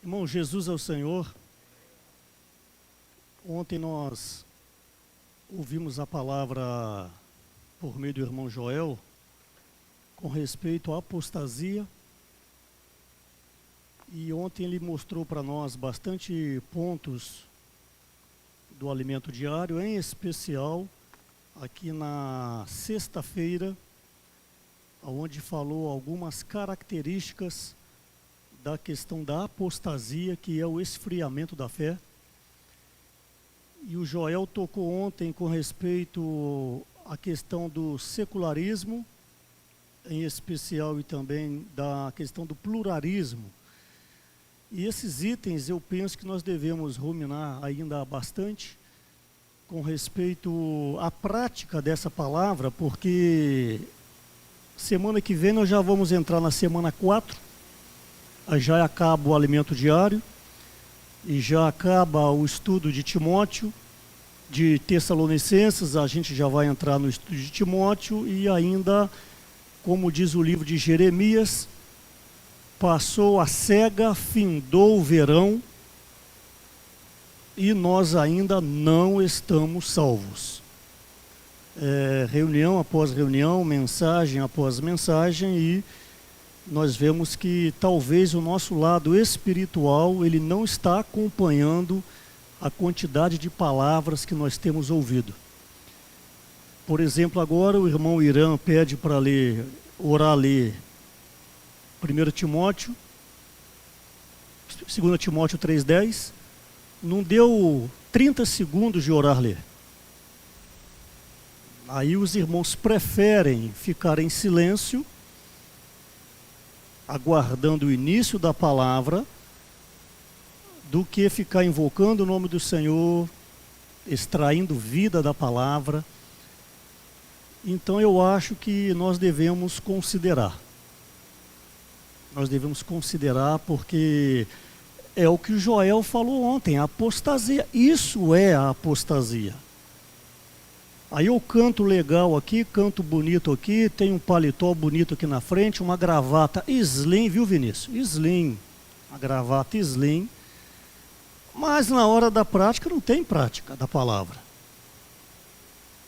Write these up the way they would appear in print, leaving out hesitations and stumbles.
Irmão, Jesus é o Senhor. Ontem nós ouvimos a palavra por meio do irmão Joel com respeito à apostasia. E ontem ele mostrou para nós bastante pontos do alimento diário, em especial aqui na sexta-feira, onde falou algumas características da questão da apostasia, que é o esfriamento da fé. E o Joel tocou ontem com respeito à questão do secularismo, em especial, e também da questão do pluralismo. E esses itens eu penso que nós devemos ruminar ainda bastante com respeito à prática dessa palavra, porque semana que vem nós já vamos entrar na semana 4, já acaba o alimento diário, e já acaba o estudo de Timóteo, de Tessalonicenses, a gente já vai entrar no estudo de Timóteo, e ainda, como diz o livro de Jeremias, passou a cega, findou o verão, e nós ainda não estamos salvos. Reunião após reunião, mensagem após mensagem, e nós vemos que talvez o nosso lado espiritual ele não está acompanhando a quantidade de palavras que nós temos ouvido. Por exemplo, agora o irmão Irã pede para orar 1 Timóteo, 2 Timóteo 3,10, não deu 30 segundos de ler. Aí os irmãos preferem ficar em silêncio, aguardando o início da palavra, do que ficar invocando o nome do Senhor, extraindo vida da palavra. Então eu acho que nós devemos considerar. Nós devemos considerar, porque é o que o Joel falou ontem, a apostasia. Isso é a apostasia. Aí eu canto legal aqui, canto bonito aqui, tenho um paletó bonito aqui na frente, uma gravata slim, viu, Vinícius? Slim, a gravata slim. Mas na hora da prática não tem prática da palavra.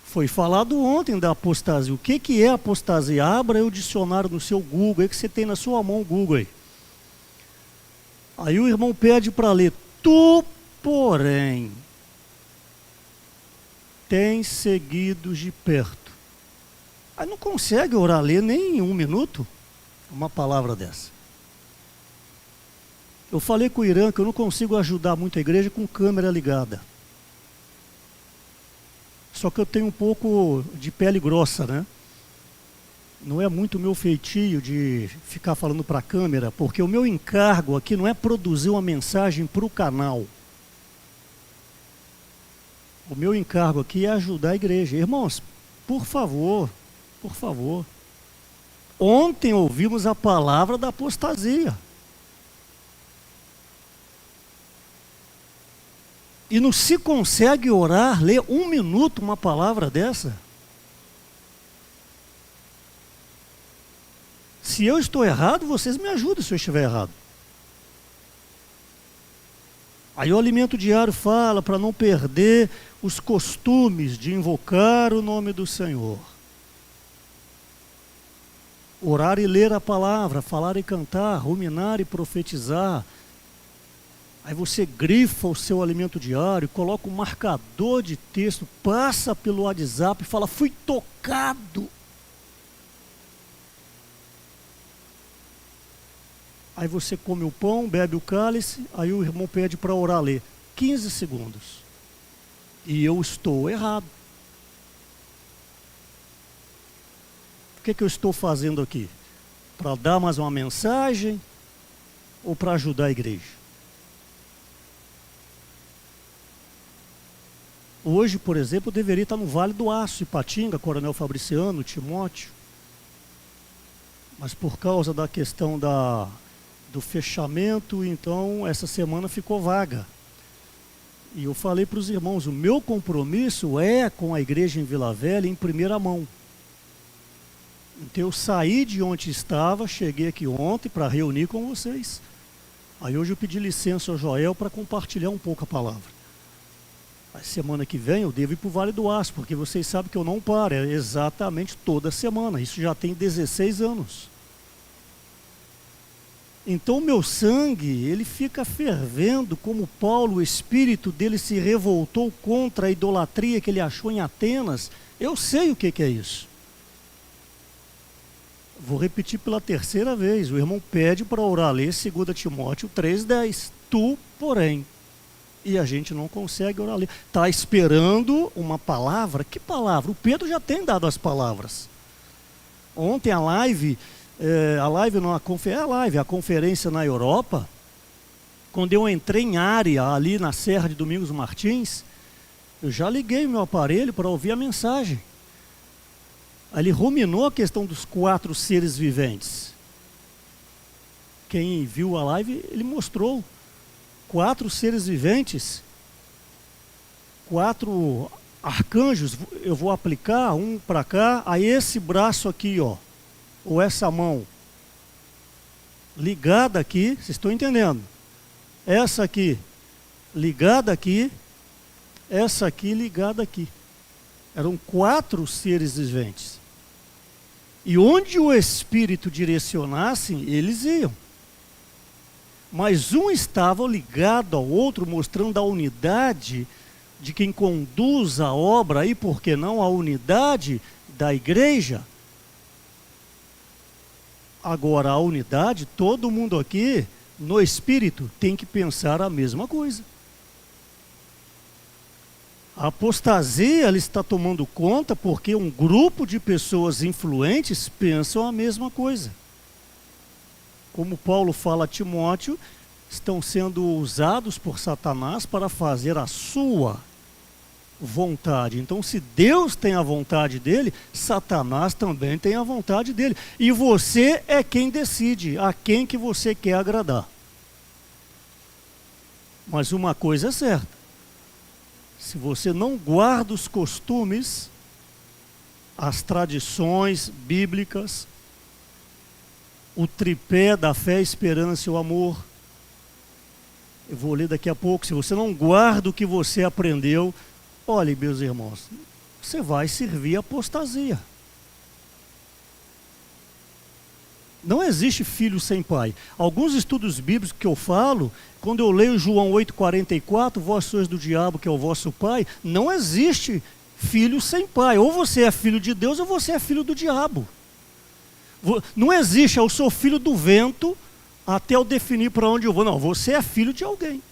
Foi falado ontem da apostasia. O que é apostasia? Abra aí o dicionário no seu Google, aí que você tem na sua mão o Google aí. Aí o irmão pede para ler: tu, porém, tens seguido de perto. Aí não consegue ler nem 1 minuto uma palavra dessa. Eu falei com o Irã que eu não consigo ajudar muito a igreja com câmera ligada. Só que eu tenho um pouco de pele grossa, né? Não é muito o meu feitio de ficar falando para a câmera, porque o meu encargo aqui não é produzir uma mensagem para o canal. O meu encargo aqui é ajudar a igreja. Irmãos, por favor, por favor. Ontem ouvimos a palavra da apostasia. E não se consegue ler 1 minuto uma palavra dessa? Se eu estou errado, vocês me ajudem se eu estiver errado. Aí o alimento diário fala para não perder os costumes de invocar o nome do Senhor. Orar e ler a palavra, falar e cantar, ruminar e profetizar. Aí você grifa o seu alimento diário, coloca um marcador de texto, passa pelo WhatsApp e fala: fui tocado. Aí você come o pão, bebe o cálice, aí o irmão pede para ler 15 segundos. E eu estou errado. O que eu estou fazendo aqui? Para dar mais uma mensagem ou para ajudar a igreja? Hoje, por exemplo, eu deveria estar no Vale do Aço, Ipatinga, Coronel Fabriciano, Timóteo. Mas por causa da questão do fechamento, então essa semana ficou vaga. E eu falei para os irmãos, o meu compromisso é com a igreja em Vila Velha em primeira mão. Então eu saí de onde estava, cheguei aqui ontem para reunir com vocês. Aí hoje eu pedi licença ao Joel para compartilhar um pouco a palavra. A semana que vem eu devo ir para o Vale do Aço, porque vocês sabem que eu não paro, é exatamente toda semana. Isso já tem 16 anos. Então o meu sangue, ele fica fervendo, como Paulo, o espírito dele se revoltou contra a idolatria que ele achou em Atenas. Eu sei o que é isso. Vou repetir pela terceira vez. O irmão pede para orar, ler 2 Timóteo 3,10. Tu, porém. E a gente não consegue orar, ler. Está esperando uma palavra? Que palavra? O Pedro já tem dado as palavras. Ontem a conferência na Europa, quando eu entrei em área ali na Serra de Domingos Martins, eu já liguei meu aparelho para ouvir a mensagem. Ele ruminou a questão dos 4 seres viventes. Quem viu a live, ele mostrou 4 seres viventes, 4 arcanjos. Eu vou aplicar um para cá, a esse braço aqui, ó, ou essa mão ligada aqui, vocês estão entendendo? Essa aqui ligada aqui, essa aqui ligada aqui. Eram 4 seres viventes. E onde o Espírito direcionasse, eles iam. Mas um estava ligado ao outro, mostrando a unidade de quem conduz a obra, e por que não a unidade da igreja. Agora, a unidade, todo mundo aqui, no Espírito, tem que pensar a mesma coisa. A apostasia, ela está tomando conta porque um grupo de pessoas influentes pensam a mesma coisa. Como Paulo fala a Timóteo, estão sendo usados por Satanás para fazer a sua vontade. Então, se Deus tem a vontade dele, Satanás também tem a vontade dele. E você é quem decide a quem que você quer agradar. Mas uma coisa é certa: se você não guarda os costumes, as tradições bíblicas, o tripé da fé, esperança e o amor, eu vou ler daqui a pouco, se você não guarda o que você aprendeu, olhe, meus irmãos, você vai servir a apostasia. Não existe filho sem pai. Alguns estudos bíblicos que eu falo, quando eu leio João 8,44, vós sois do diabo, que é o vosso pai, não existe filho sem pai. Ou você é filho de Deus, ou você é filho do diabo. Não existe, eu sou filho do vento, até eu definir para onde eu vou. Não, você é filho de alguém.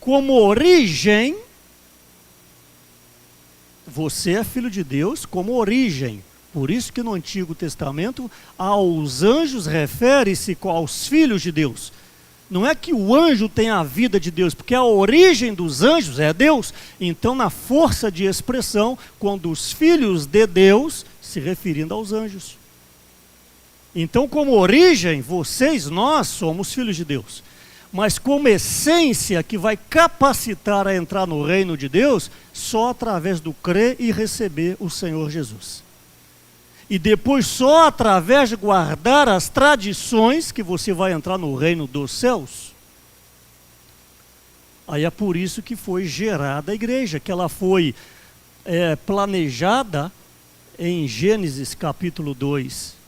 Como origem, você é filho de Deus como origem. Por isso que no Antigo Testamento, aos anjos refere-se aos filhos de Deus. Não é que o anjo tem a vida de Deus, porque a origem dos anjos é Deus. Então, na força de expressão, quando os filhos de Deus, se referindo aos anjos. Então, como origem, nós somos filhos de Deus. Mas como essência que vai capacitar a entrar no reino de Deus, só através do crer e receber o Senhor Jesus. E depois só através de guardar as tradições que você vai entrar no reino dos céus. Aí é por isso que foi gerada a igreja, que ela foi planejada em Gênesis capítulo 2.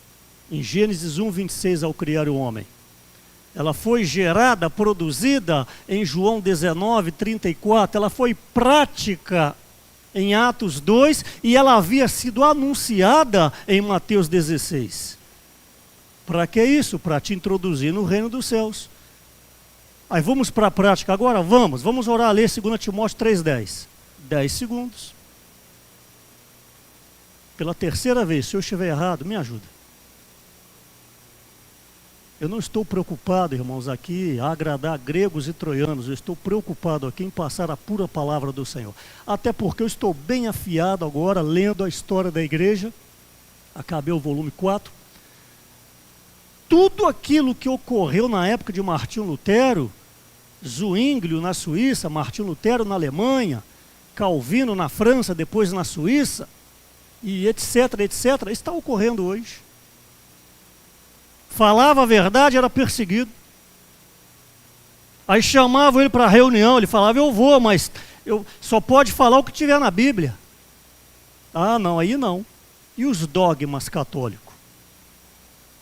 Em Gênesis 1:26, ao criar o homem. Ela foi gerada, produzida em João 19:34. Ela foi prática em Atos 2 e ela havia sido anunciada em Mateus 16. Para que isso? Para te introduzir no reino dos céus. Aí vamos para a prática agora? Vamos orar, ler 2 Timóteo 3:10. 10 segundos. Pela terceira vez, se eu estiver errado, me ajuda. Eu não estou preocupado, irmãos, aqui a agradar gregos e troianos. Eu estou preocupado aqui em passar a pura palavra do Senhor. Até porque eu estou bem afiado agora, lendo a história da igreja. Acabei o volume 4. Tudo aquilo que ocorreu na época de Martinho Lutero, Zwinglio na Suíça, Martinho Lutero na Alemanha, Calvino na França, depois na Suíça, e etc, etc, está ocorrendo hoje. Falava a verdade, era perseguido. Aí chamavam ele para a reunião, ele falava, eu vou, mas só pode falar o que tiver na Bíblia. Ah, não, aí não. E os dogmas católicos?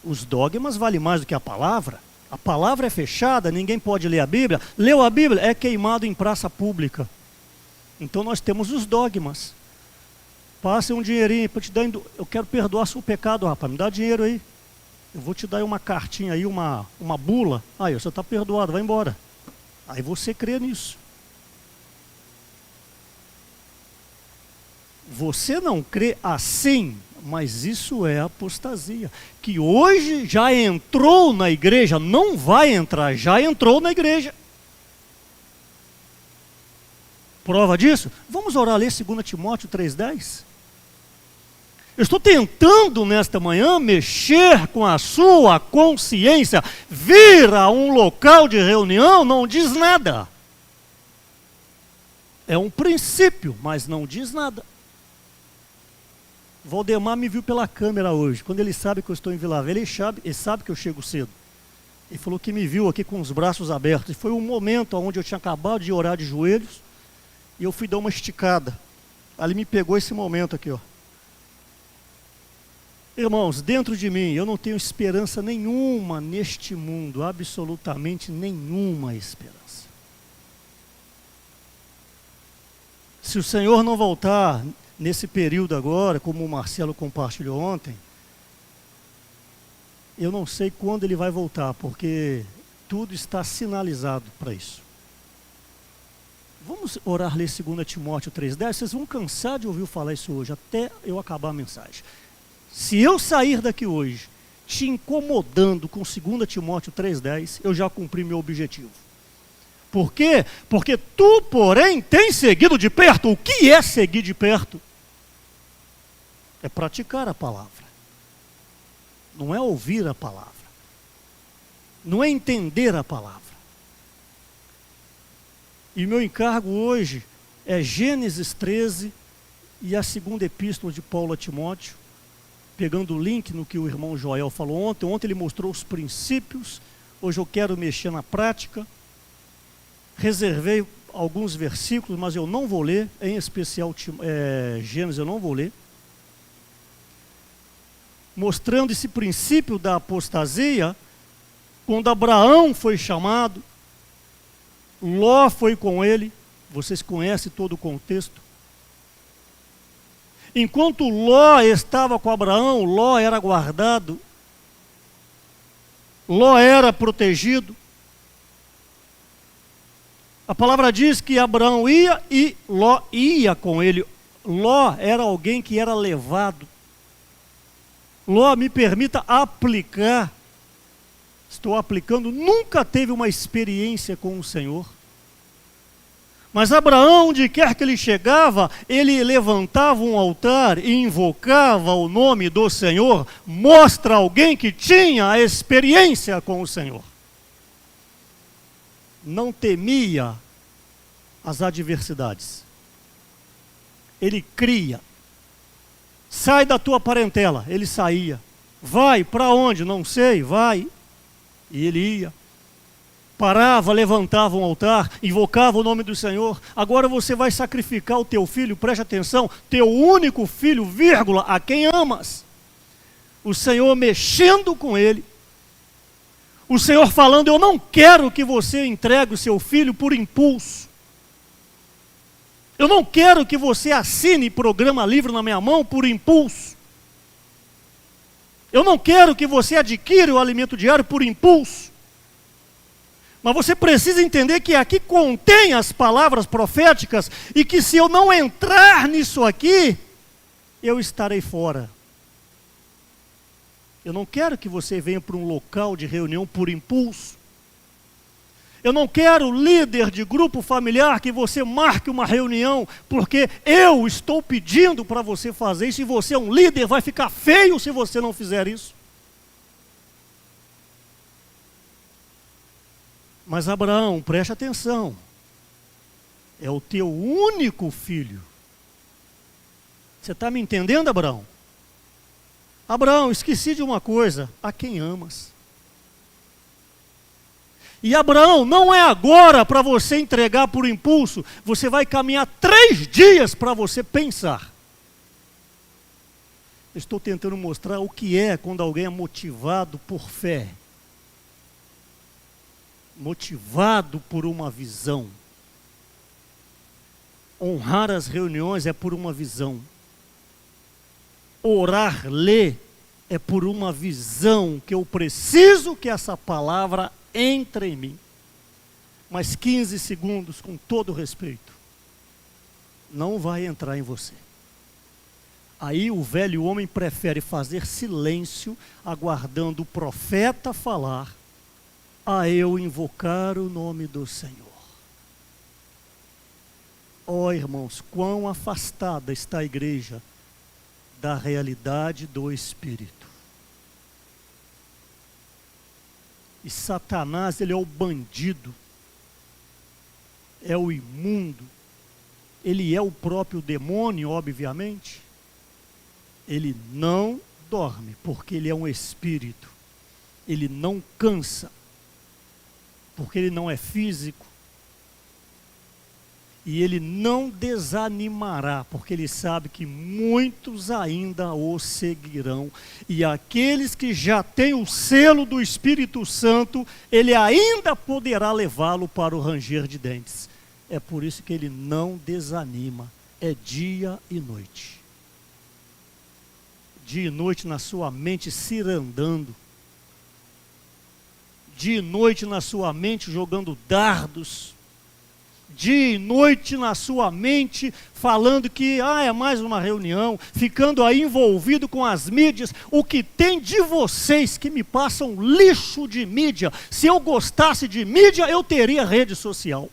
Os dogmas valem mais do que a palavra. A palavra é fechada, ninguém pode ler a Bíblia. Leu a Bíblia, é queimado em praça pública. Então nós temos os dogmas. Passe um dinheirinho para te dar. Eu quero perdoar seu pecado, rapaz. Me dá dinheiro aí. Eu vou te dar uma cartinha aí, uma bula. Aí você está perdoado, vai embora. Aí você crê nisso. Você não crê assim, mas isso é apostasia. Que hoje já entrou na igreja, não vai entrar, já entrou na igreja. Prova disso? Vamos orar, ler 2 Timóteo 3,10. Eu estou tentando nesta manhã mexer com a sua consciência. Vir a um local de reunião não diz nada. É um princípio, mas não diz nada. Valdemar me viu pela câmera hoje. Quando ele sabe que eu estou em Vila Velha, ele sabe que eu chego cedo. Ele falou que me viu aqui com os braços abertos. E foi um momento onde eu tinha acabado de orar de joelhos. E eu fui dar uma esticada. Ali me pegou esse momento aqui, ó. Irmãos, dentro de mim, eu não tenho esperança nenhuma neste mundo. Absolutamente nenhuma esperança. Se o Senhor não voltar nesse período agora, como o Marcelo compartilhou ontem, eu não sei quando ele vai voltar, porque tudo está sinalizado para isso. Vamos orar, ler 2 Timóteo 3,10. Vocês vão cansar de ouvir falar isso hoje, até eu acabar a mensagem. Se eu sair daqui hoje, te incomodando com 2 Timóteo 3,10, eu já cumpri meu objetivo. Por quê? Porque tu, porém, tens seguido de perto. O que é seguir de perto? É praticar a palavra. Não é ouvir a palavra. Não é entender a palavra. E meu encargo hoje é Gênesis 13 e a 2ª epístola de Paulo a Timóteo, pegando o link no que o irmão Joel falou ontem. Ontem ele mostrou os princípios, hoje eu quero mexer na prática. Reservei alguns versículos, mas eu não vou ler, em especial Gênesis eu não vou ler. Mostrando esse princípio da apostasia, quando Abraão foi chamado, Ló foi com ele, vocês conhecem todo o contexto. Enquanto Ló estava com Abraão, Ló era guardado, Ló era protegido. A palavra diz que Abraão ia e Ló ia com ele. Ló era alguém que era levado. Ló, me permita aplicar, estou aplicando, nunca teve uma experiência com o Senhor. Mas Abraão, onde quer que ele chegava, ele levantava um altar e invocava o nome do Senhor. Mostra alguém que tinha a experiência com o Senhor. Não temia as adversidades. Ele cria. Sai da tua parentela. Ele saía. Vai, para onde? Não sei, vai. E ele ia. Parava, levantava um altar, invocava o nome do Senhor. Agora você vai sacrificar o teu filho, preste atenção, teu único filho, vírgula, a quem amas. O Senhor mexendo com ele. O Senhor falando, eu não quero que você entregue o seu filho por impulso. Eu não quero que você assine programa livre na minha mão por impulso. Eu não quero que você adquira o alimento diário por impulso. Mas você precisa entender que aqui contém as palavras proféticas e que se eu não entrar nisso aqui, eu estarei fora. Eu não quero que você venha para um local de reunião por impulso. Eu não quero, líder de grupo familiar, que você marque uma reunião, porque eu estou pedindo para você fazer isso, e você é um líder, vai ficar feio se você não fizer isso. Mas Abraão, preste atenção, é o teu único filho. Você está me entendendo, Abraão? Abraão, esqueci de uma coisa, a quem amas. E Abraão, não é agora para você entregar por impulso, você vai caminhar 3 dias para você pensar. Estou tentando mostrar o que é quando alguém é motivado por fé. Motivado por uma visão. Honrar as reuniões é por uma visão. Orar, ler, é por uma visão que eu preciso que essa palavra entre em mim. Mas 15 segundos, com todo respeito, não vai entrar em você. Aí o velho homem prefere fazer silêncio, aguardando o profeta falar, a eu invocar o nome do Senhor. Ó irmãos, quão afastada está a igreja da realidade do Espírito. E Satanás, ele é o bandido, é o imundo, ele é o próprio demônio, obviamente. Ele não dorme, porque ele é um espírito. Ele não cansa, porque ele não é físico. E ele não desanimará, porque ele sabe que muitos ainda o seguirão. E aqueles que já têm o selo do Espírito Santo, ele ainda poderá levá-lo para o ranger de dentes. É por isso que ele não desanima. É dia e noite. Dia e noite na sua mente cirandando. Dia e noite na sua mente jogando dardos. Dia e noite na sua mente falando que é mais uma reunião, ficando aí envolvido com as mídias. O que tem de vocês que me passam lixo de mídia? Se eu gostasse de mídia, eu teria rede social.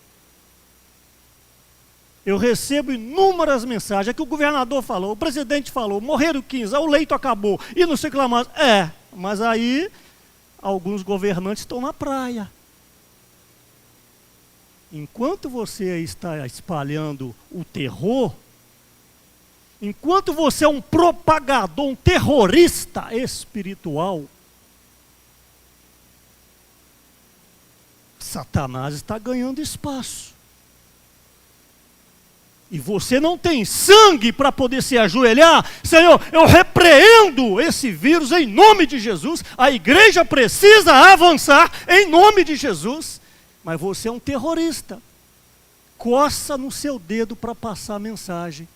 Eu recebo inúmeras mensagens, é que o governador falou, o presidente falou, morreram 15, o leito acabou, e não sei o que lá mais. Mas aí alguns governantes estão na praia. Enquanto você está espalhando o terror, enquanto você é um propagador, um terrorista espiritual, Satanás está ganhando espaço. E você não tem sangue para poder se ajoelhar. Senhor, eu repreendo esse vírus em nome de Jesus. A igreja precisa avançar em nome de Jesus. Mas você é um terrorista. Coça no seu dedo para passar a mensagem.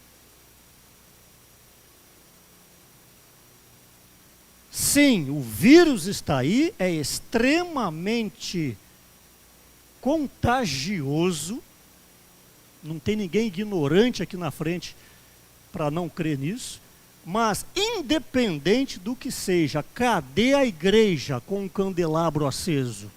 Sim, o vírus está aí, é extremamente contagioso. Não tem ninguém ignorante aqui na frente para não crer nisso. Mas, independente do que seja, cadê a igreja com o candelabro aceso?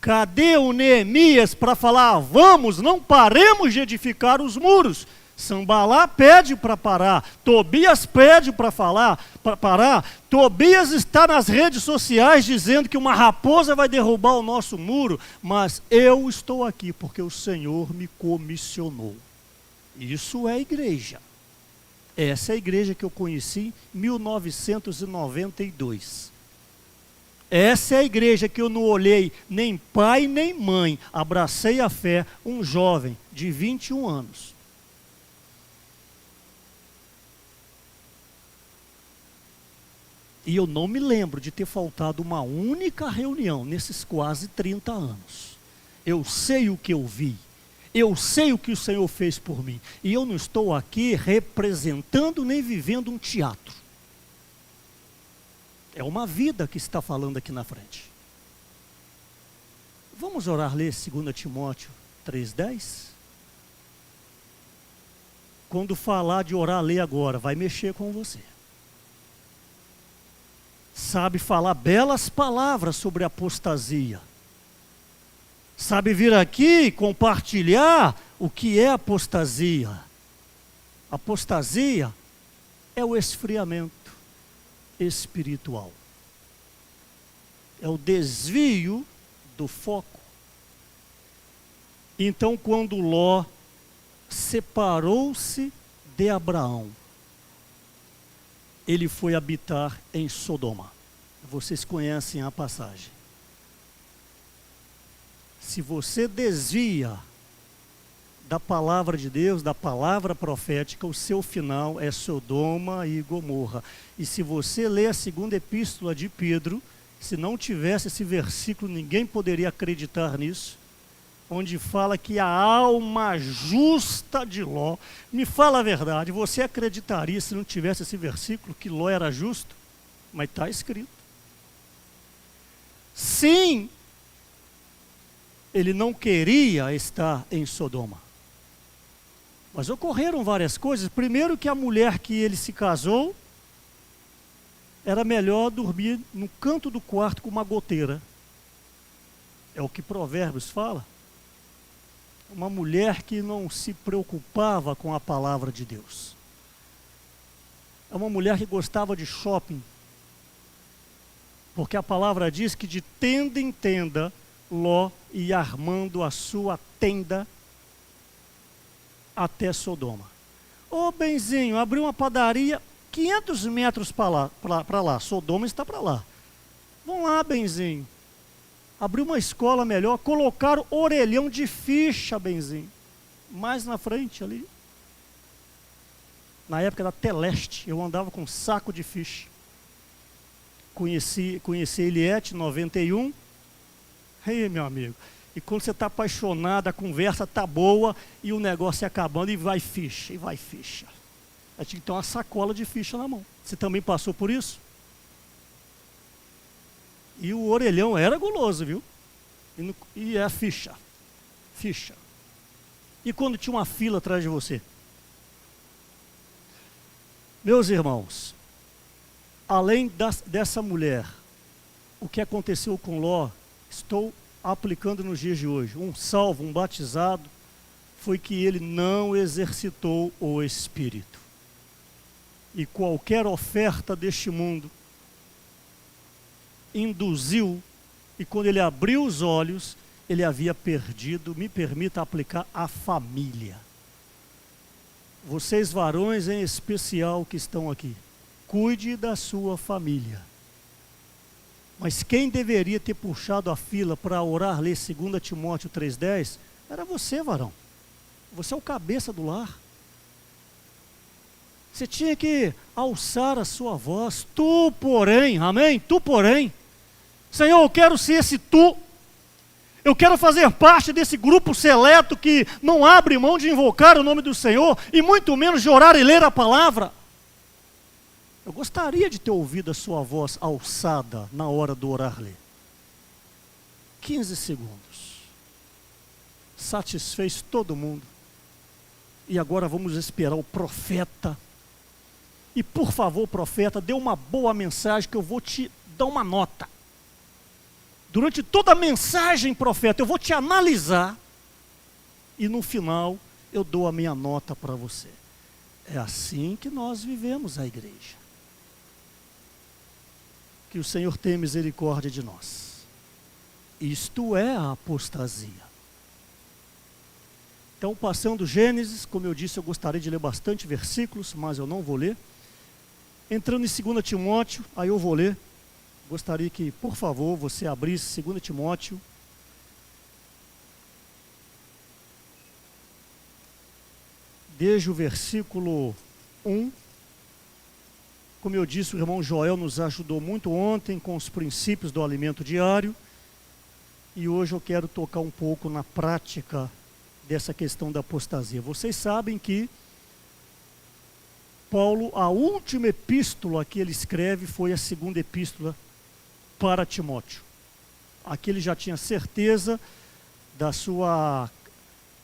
Cadê o Neemias para falar, vamos, não paremos de edificar os muros? Sambalá pede para parar, Tobias pede para parar. Tobias está nas redes sociais dizendo que uma raposa vai derrubar o nosso muro, mas eu estou aqui porque o Senhor me comissionou. Isso é igreja. Essa é a igreja que eu conheci em 1992. Essa é a igreja que eu não olhei nem pai nem mãe, abracei a fé, um jovem de 21 anos. E eu não me lembro de ter faltado uma única reunião nesses quase 30 anos. Eu sei o que eu vi. Eu sei o que o Senhor fez por mim. E eu não estou aqui representando nem vivendo um teatro. É uma vida que está falando aqui na frente. Vamos orar, ler 2 Timóteo 3,10? Quando falar de orar, ler agora, vai mexer com você. Sabe falar belas palavras sobre apostasia. Sabe vir aqui e compartilhar o que é apostasia. Apostasia é o esfriamento espiritual. É o desvio do foco. Então, quando Ló separou-se de Abraão, ele foi habitar em Sodoma. Vocês conhecem a passagem. se você desvia da palavra de Deus, da palavra profética, o seu final é Sodoma e Gomorra. E se você ler a segunda epístola de Pedro, se não tivesse esse versículo, ninguém poderia acreditar nisso, onde fala que a alma justa de Ló, me fala a verdade, você acreditaria se não tivesse esse versículo que Ló era justo? Mas está escrito. Sim, ele não queria estar em Sodoma. Mas ocorreram várias coisas. Primeiro, que a mulher que ele se casou, era melhor dormir no canto do quarto com uma goteira. É o que Provérbios fala. Uma mulher que não se preocupava com a palavra de Deus. É uma mulher que gostava de shopping. Porque a palavra diz que de tenda em tenda, Ló ia armando a sua tenda até Sodoma. Ô benzinho, abriu uma padaria 500 metros para lá, Sodoma está para lá. Vamos lá, benzinho. Abriu uma escola melhor, colocaram orelhão de ficha, benzinho. Mais na frente ali. Na época da Teleste, eu andava com um saco de ficha. Conheci Eliette, 91. Ei, meu amigo. E quando você está apaixonado, a conversa está boa e o negócio é acabando e vai ficha, e vai ficha. Aí tinha que ter uma sacola de ficha na mão. Você também passou por isso? E o orelhão era guloso, viu? E é a ficha. Ficha. E quando tinha uma fila atrás de você? Meus irmãos, além dessa mulher, o que aconteceu com Ló, estou aplicando nos dias de hoje. Um salvo, um batizado, foi que ele não exercitou o Espírito. E qualquer oferta deste mundo induziu, e quando ele abriu os olhos, ele havia perdido, me permita aplicar, a família. Vocês varões em especial que estão aqui, cuide da sua família. Mas quem deveria ter puxado a fila para orar, ler 2 Timóteo 3,10, era você, varão. Você é o cabeça do lar. Você tinha que alçar a sua voz. Tu, porém, amém? Tu, porém. Senhor, eu quero ser esse tu. Eu quero fazer parte desse grupo seleto que não abre mão de invocar o nome do Senhor e muito menos de orar e ler a palavra. Eu gostaria de ter ouvido a sua voz alçada na hora do orar-lhe. 15 segundos. Satisfez todo mundo. E agora vamos esperar o profeta. E por favor, profeta, dê uma boa mensagem que eu vou te dar uma nota. Durante toda a mensagem, profeta, eu vou te analisar. E no final, eu dou a minha nota para você. É assim que nós vivemos a igreja. Que o Senhor tenha misericórdia de nós. Isto é a apostasia. Então, passando Gênesis, como eu disse, eu gostaria de ler bastante versículos, mas eu não vou ler. Entrando em 2 Timóteo, aí eu vou ler. Gostaria que, por favor, você abrisse 2 Timóteo. Desde o versículo 1. Como eu disse, o irmão Joel nos ajudou muito ontem com os princípios do alimento diário. E hoje eu quero tocar um pouco na prática dessa questão da apostasia. Vocês sabem que Paulo, a última epístola que ele escreve foi a segunda epístola para Timóteo. Aqui ele já tinha certeza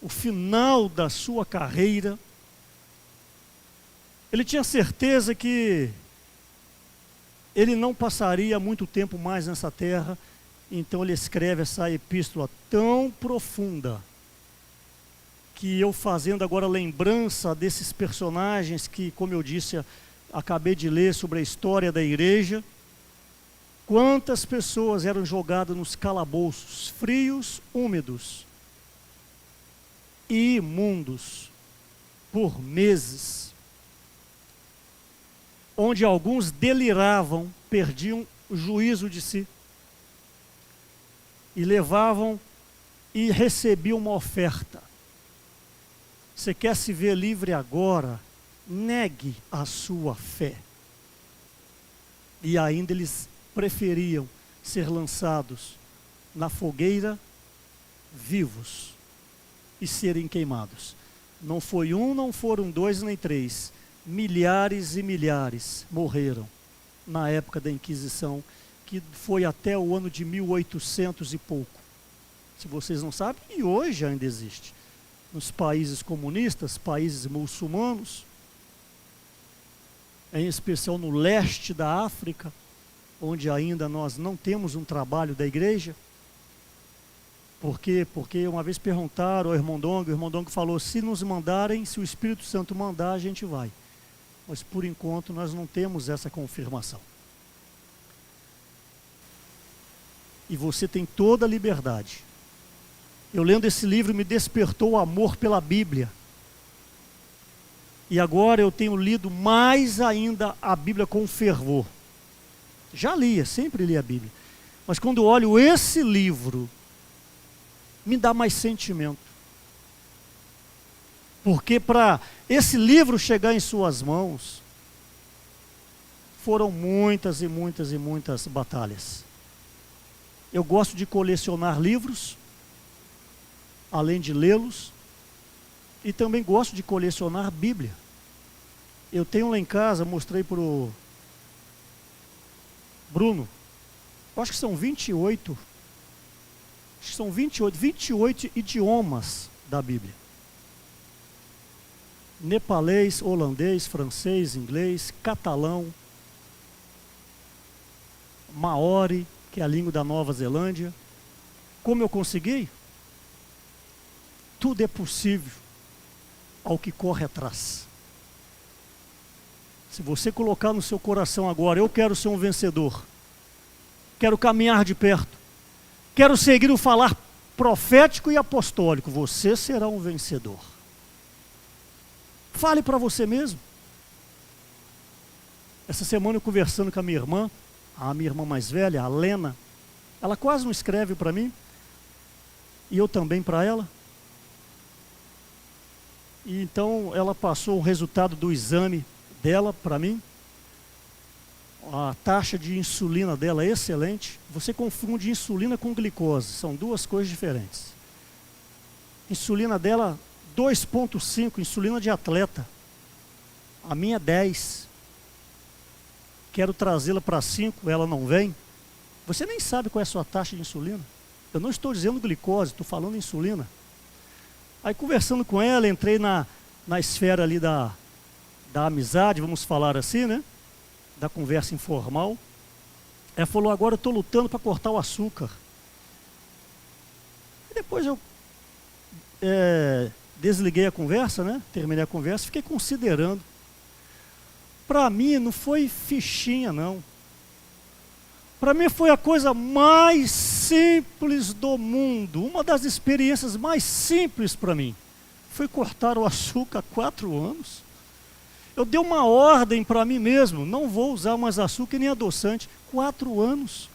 o final da sua carreira. Ele tinha certeza que ele não passaria muito tempo mais nessa terra, então ele escreve essa epístola tão profunda, que eu fazendo agora lembrança desses personagens que, como eu disse, acabei de ler sobre a história da igreja, quantas pessoas eram jogadas nos calabouços, frios, úmidos e imundos, por meses, onde alguns deliravam, perdiam o juízo de si, e levavam e recebi uma oferta. Você quer se ver livre agora? Negue a sua fé. E ainda eles preferiam ser lançados na fogueira vivos e serem queimados. Não foi um, não foram dois, nem três. Milhares e milhares morreram na época da Inquisição, que foi até o ano de 1800 e pouco. Se vocês não sabem, e hoje ainda existe. Nos países comunistas, países muçulmanos, em especial no leste da África, onde ainda nós não temos um trabalho da igreja. Por quê? Porque uma vez perguntaram ao irmão Dong falou, se nos mandarem, se o Espírito Santo mandar, a gente vai. Mas por enquanto nós não temos essa confirmação. E você tem toda a liberdade. Eu lendo esse livro me despertou o amor pela Bíblia. E agora eu tenho lido mais ainda a Bíblia com fervor. Já lia, sempre li a Bíblia. Mas quando eu olho esse livro, me dá mais sentimento. Porque para esse livro chegar em suas mãos, foram muitas e muitas e muitas batalhas. Eu gosto de colecionar livros, além de lê-los, e também gosto de colecionar Bíblia. Eu tenho lá em casa, mostrei para o Bruno, eu acho que são 28 idiomas da Bíblia. Nepalês, holandês, francês, inglês, catalão, maori, que é a língua da Nova Zelândia. Como eu consegui? Tudo é possível ao que corre atrás. Se você colocar no seu coração agora, eu quero ser um vencedor, quero caminhar de perto, quero seguir o falar profético e apostólico, você será um vencedor. Fale para você mesmo. Essa semana eu conversando com a minha irmã mais velha, a Lena, ela quase não escreve para mim, e eu também para ela. E então ela passou o resultado do exame dela para mim. A taxa de insulina dela é excelente. Você confunde insulina com glicose, são duas coisas diferentes. Insulina dela 2,5, insulina de atleta. A minha é 10. Quero trazê-la para 5, ela não vem. Você nem sabe qual é a sua taxa de insulina. Eu não estou dizendo glicose, estou falando insulina. Aí conversando com ela, entrei na esfera ali da amizade, vamos falar assim, né? Da conversa informal. Ela falou, agora eu estou lutando para cortar o açúcar. E depois eu desliguei a conversa, né? Terminei a conversa, fiquei considerando. Para mim não foi fichinha, não. Para mim foi a coisa mais simples do mundo. Uma das experiências mais simples para mim foi cortar o açúcar há 4 anos. Eu dei uma ordem para mim mesmo, não vou usar mais açúcar nem adoçante. 4 anos.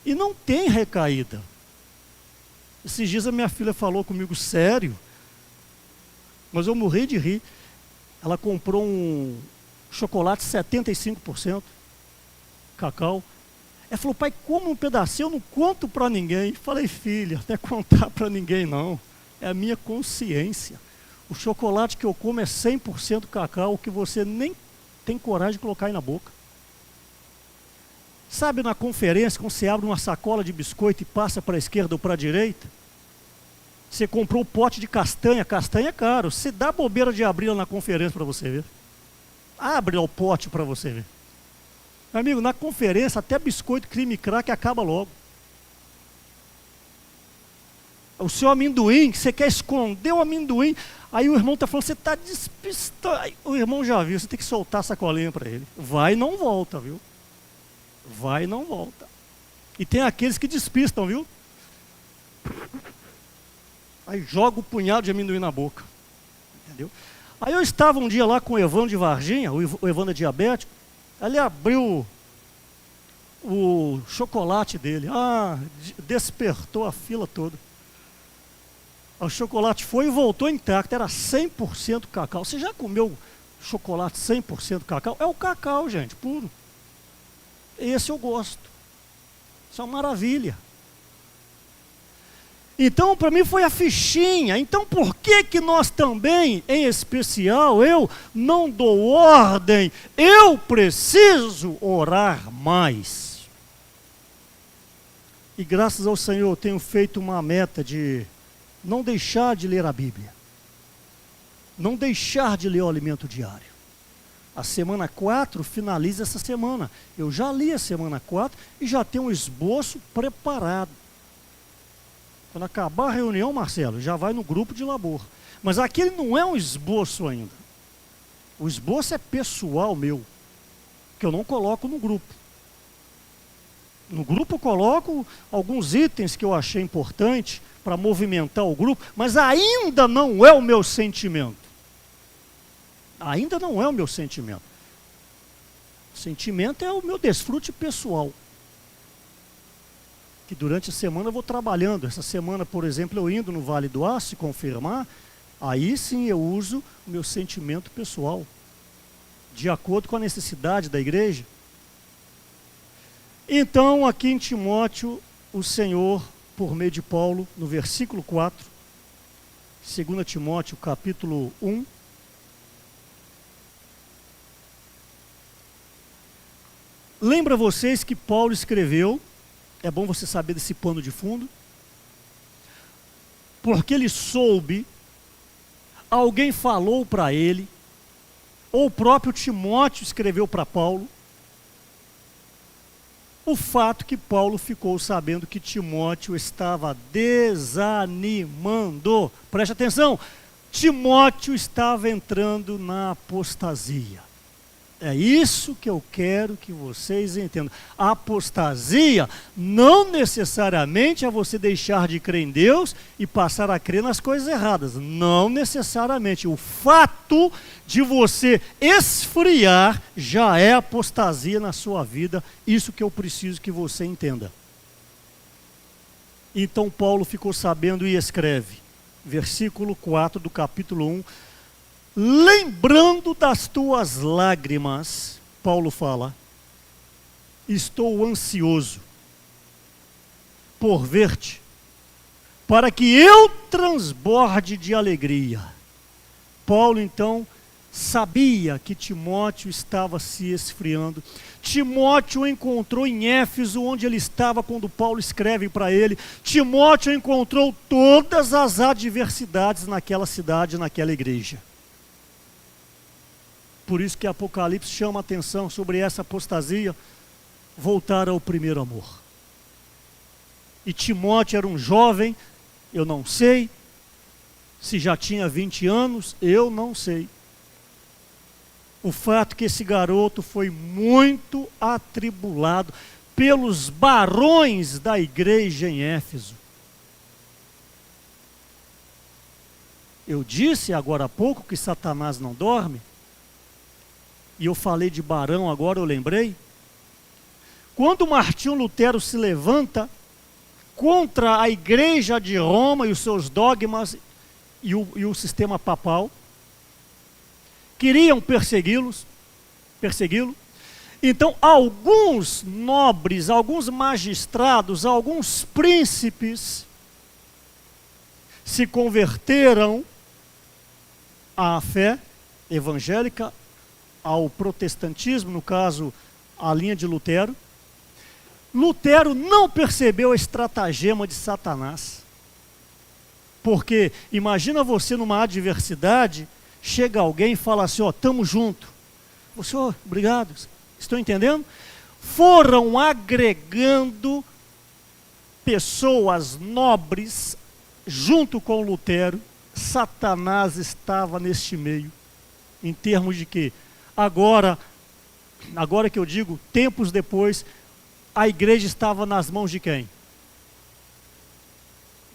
E não tem recaída. Esses dias a minha filha falou comigo, sério? Mas eu morri de rir. Ela comprou um chocolate 75%, cacau. Ela falou, pai, come um pedacinho, eu não conto para ninguém. Falei, filha, não é contar para ninguém não. É a minha consciência. O chocolate que eu como é 100% cacau, que você nem tem coragem de colocar aí na boca. Sabe na conferência, quando você abre uma sacola de biscoito e passa para a esquerda ou para a direita? Você comprou um pote de castanha, castanha é caro. Você dá bobeira de abrir na conferência para você ver. Abre o pote para você ver. Meu amigo, na conferência até biscoito creme crack acaba logo. O seu amendoim, que você quer esconder o amendoim, aí o irmão está falando, você está despistado. Aí o irmão já viu, você tem que soltar a sacolinha para ele. Vai e não volta, viu? Vai e não volta. E tem aqueles que despistam, viu? Aí joga o punhado de amendoim na boca. Entendeu? Aí eu estava um dia lá com o Evandro de Varginha, o Evandro é diabético, aí ele abriu o chocolate dele. Despertou a fila toda. O chocolate foi e voltou intacto, era 100% cacau. Você já comeu chocolate 100% cacau? É o cacau, gente, puro. Esse eu gosto. Isso é uma maravilha. Então, para mim foi a fichinha. Então, por que que nós também, em especial, eu não dou ordem? Eu preciso orar mais. E graças ao Senhor, eu tenho feito uma meta de não deixar de ler a Bíblia. Não deixar de ler o alimento diário. A semana 4 finaliza essa semana. Eu já li a semana 4 e já tenho um esboço preparado. Quando acabar a reunião, Marcelo, já vai no grupo de labor. Mas aquele não é um esboço ainda. O esboço é pessoal meu, que eu não coloco no grupo. No grupo eu coloco alguns itens que eu achei importante para movimentar o grupo, mas ainda não é o meu sentimento. Ainda não é o meu sentimento. O sentimento é o meu desfrute pessoal. Que durante a semana eu vou trabalhando. Essa semana, por exemplo, eu indo no Vale do Aço confirmar, aí sim eu uso o meu sentimento pessoal, de acordo com a necessidade da igreja. Então, aqui em Timóteo, o Senhor, por meio de Paulo, no versículo 4, 2 Timóteo, capítulo 1, lembra vocês que Paulo escreveu, é bom você saber desse pano de fundo, porque ele soube, alguém falou para ele, ou o próprio Timóteo escreveu para Paulo, o fato que Paulo ficou sabendo que Timóteo estava desanimando. Preste atenção, Timóteo estava entrando na apostasia. É isso que eu quero que vocês entendam. A apostasia não necessariamente é você deixar de crer em Deus e passar a crer nas coisas erradas. Não necessariamente. O fato de você esfriar já é apostasia na sua vida. Isso que eu preciso que você entenda. Então Paulo ficou sabendo e escreve, versículo 4 do capítulo 1, lembrando das tuas lágrimas, Paulo fala, estou ansioso por ver-te, para que eu transborde de alegria. Paulo então sabia que Timóteo estava se esfriando. Timóteo encontrou em Éfeso, onde ele estava quando Paulo escreve para ele, Timóteo encontrou todas as adversidades naquela cidade, naquela igreja. Por isso que Apocalipse chama a atenção sobre essa apostasia, voltar ao primeiro amor. E Timóteo era um jovem, eu não sei, se já tinha 20 anos, eu não sei. O fato que esse garoto foi muito atribulado pelos barões da igreja em Éfeso. Eu disse agora há pouco que Satanás não dorme. E eu falei de barão, agora eu lembrei. Quando Martinho Lutero se levanta contra a igreja de Roma e os seus dogmas e o sistema papal, queriam persegui-lo. Então, alguns nobres, alguns magistrados, alguns príncipes se converteram à fé evangélica, ao protestantismo, no caso, a linha de Lutero. Lutero não percebeu a estratagema de Satanás. Porque, imagina você numa adversidade, chega alguém e fala assim, estamos junto. Você, obrigado, estão entendendo? Foram agregando pessoas nobres junto com Lutero. Satanás estava neste meio. Em termos de que agora que eu digo, tempos depois, a igreja estava nas mãos de quem?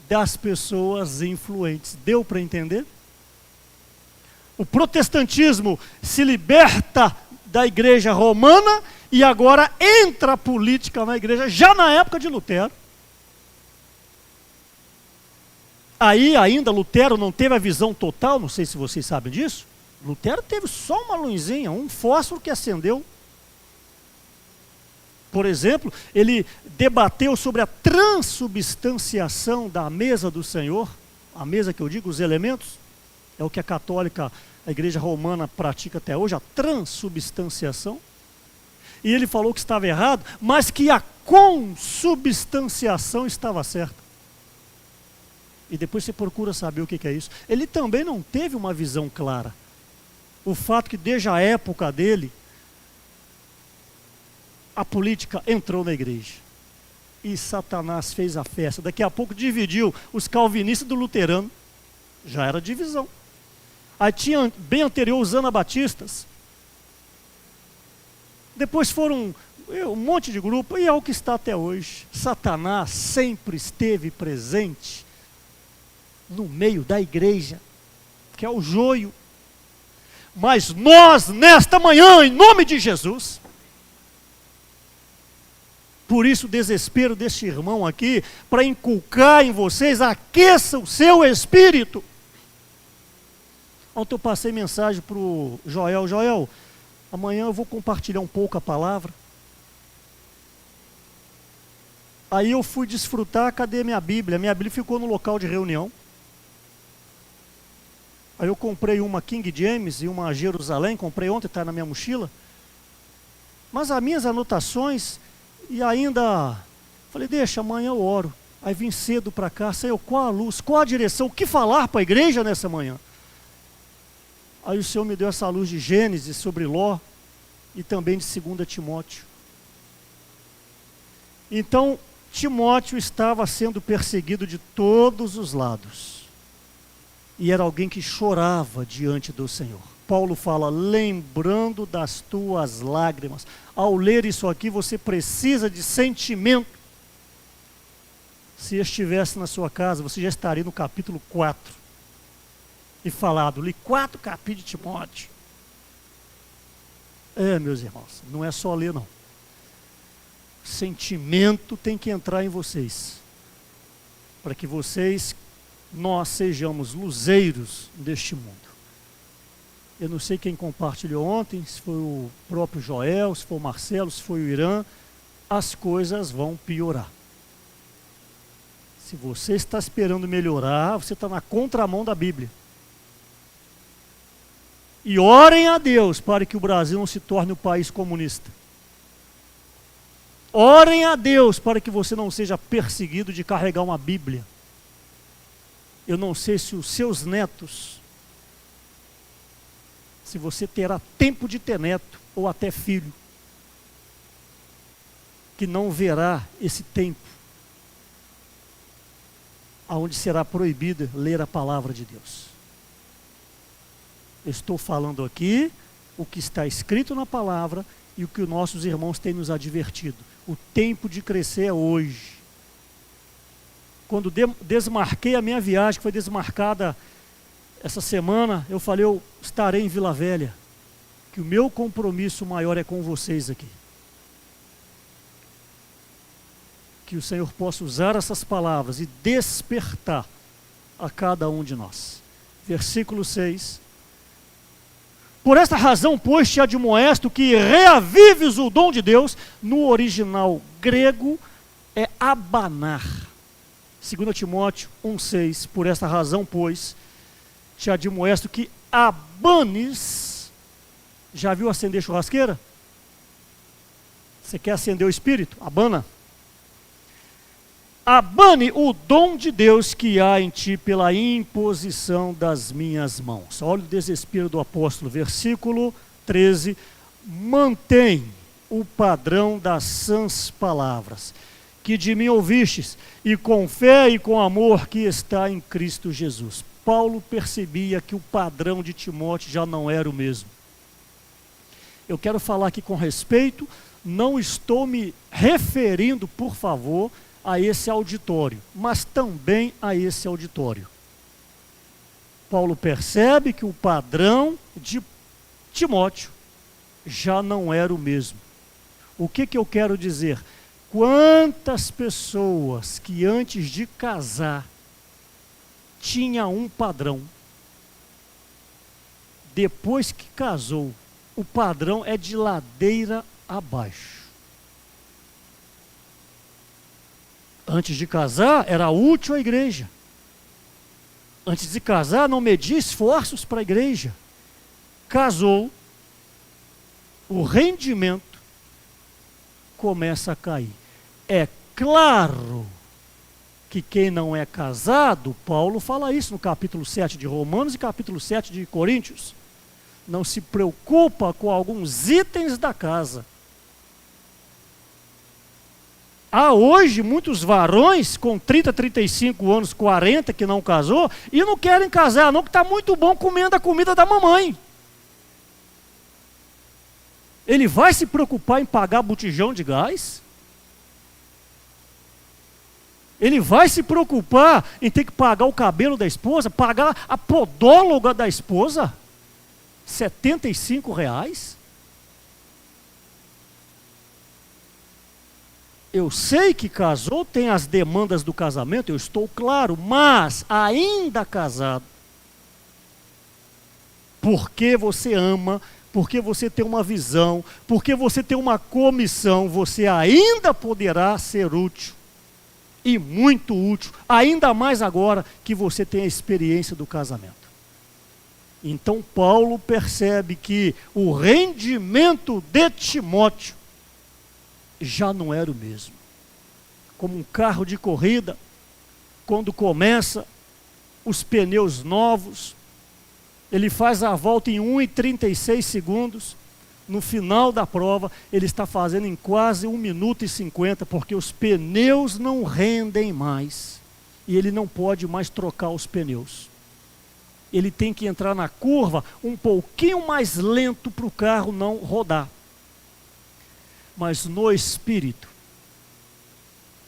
Das pessoas influentes. Deu para entender? O protestantismo se liberta da igreja romana E agora entra a política na igreja, já na época de Lutero. Aí ainda Lutero não teve a visão total, não sei se vocês sabem disso. Lutero teve só uma luzinha, um fósforo que acendeu. Por exemplo, ele debateu sobre a transubstanciação da mesa do Senhor. A mesa que eu digo, os elementos, é o que a católica, a igreja romana pratica até hoje, a transubstanciação. E ele falou que estava errado, mas que a consubstanciação estava certa. E depois você procura saber o que é isso. Ele também não teve uma visão clara. O fato que desde a época dele, a política entrou na igreja. E Satanás fez a festa. Daqui a pouco dividiu os calvinistas do luterano. Já era divisão. Aí tinha bem anterior os anabatistas. Depois foram um monte de grupo, e é o que está até hoje. Satanás sempre esteve presente no meio da igreja, que é o joio. Mas nós, nesta manhã, em nome de Jesus, por isso o desespero deste irmão aqui, para inculcar em vocês, aqueça o seu espírito. Ontem eu passei mensagem para o Joel: Joel, amanhã eu vou compartilhar um pouco a palavra. Aí eu fui desfrutar, cadê minha Bíblia? Minha Bíblia ficou no local de reunião. Aí eu comprei uma King James e uma Jerusalém, comprei ontem, está na minha mochila. Mas as minhas anotações, e ainda, falei, deixa, amanhã eu oro. Aí vim cedo para cá, saiu qual a luz, qual a direção, o que falar para a igreja nessa manhã? Aí o Senhor me deu essa luz de Gênesis sobre Ló e também de 2 Timóteo. Então, Timóteo estava sendo perseguido de todos os lados. E era alguém que chorava diante do Senhor. Paulo fala, lembrando das tuas lágrimas. Ao ler isso aqui, você precisa de sentimento. Se estivesse na sua casa, você já estaria no capítulo 4. E falado, li 4 capítulos de Timóteo. Meus irmãos, não é só ler não. Sentimento tem que entrar em vocês. Para que nós sejamos luzeiros deste mundo. Eu não sei quem compartilhou ontem, se foi o próprio Joel, se foi o Marcelo, se foi o Irã. As coisas vão piorar. Se você está esperando melhorar, você está na contramão da Bíblia. E orem a Deus para que o Brasil não se torne um país comunista. Orem a Deus para que você não seja perseguido de carregar uma Bíblia. Eu não sei se os seus netos, se você terá tempo de ter neto ou até filho, que não verá esse tempo, aonde será proibido ler a palavra de Deus. Eu estou falando aqui o que está escrito na palavra e o que os nossos irmãos têm nos advertido. O tempo de crescer é hoje. Quando desmarquei a minha viagem, que foi desmarcada essa semana, eu falei, eu estarei em Vila Velha, que o meu compromisso maior é com vocês aqui. Que o Senhor possa usar essas palavras e despertar a cada um de nós. Versículo 6. Por esta razão, pois, te admoesto que reavives o dom de Deus. No original grego é abanar. 2 Timóteo 1,6. Por esta razão, pois, te admoesto que abanes. Já viu acender churrasqueira? Você quer acender o espírito? Abana. Abane o dom de Deus que há em ti pela imposição das minhas mãos. Olha o desespero do apóstolo, versículo 13. Mantém o padrão das sãs palavras, que de mim ouvistes, e com fé e com amor que está em Cristo Jesus. Paulo percebia que o padrão de Timóteo já não era o mesmo. Eu quero falar aqui com respeito, não estou me referindo, por favor, a esse auditório, mas também a esse auditório. Paulo percebe que o padrão de Timóteo já não era o mesmo. O que eu quero dizer? Quantas pessoas que antes de casar tinha um padrão, depois que casou, o padrão é de ladeira abaixo. Antes de casar, era útil à igreja. Antes de casar, não media esforços para a igreja. Casou, o rendimento começa a cair. É claro que quem não é casado, Paulo fala isso no capítulo 7 de Romanos e capítulo 7 de Coríntios, não se preocupa com alguns itens da casa. Há hoje muitos varões com 30, 35 anos, 40, que não casou, e não querem casar não, que está muito bom comendo a comida da mamãe. Ele vai se preocupar em pagar botijão de gás? Ele vai se preocupar em ter que pagar o cabelo da esposa, pagar a podóloga da esposa? R$ 75? Eu sei que casou, tem as demandas do casamento, eu estou claro, mas ainda casado, porque você ama, porque você tem uma visão, porque você tem uma comissão, você ainda poderá ser útil, e muito útil, ainda mais agora que você tem a experiência do casamento. Então Paulo percebe que o rendimento de Timóteo já não era o mesmo. Como um carro de corrida, quando começa, os pneus novos, ele faz a volta em 1,36 segundos, no final da prova, ele está fazendo em quase 1 minuto e 50, porque os pneus não rendem mais, e ele não pode mais trocar os pneus. Ele tem que entrar na curva um pouquinho mais lento para o carro não rodar. Mas no espírito,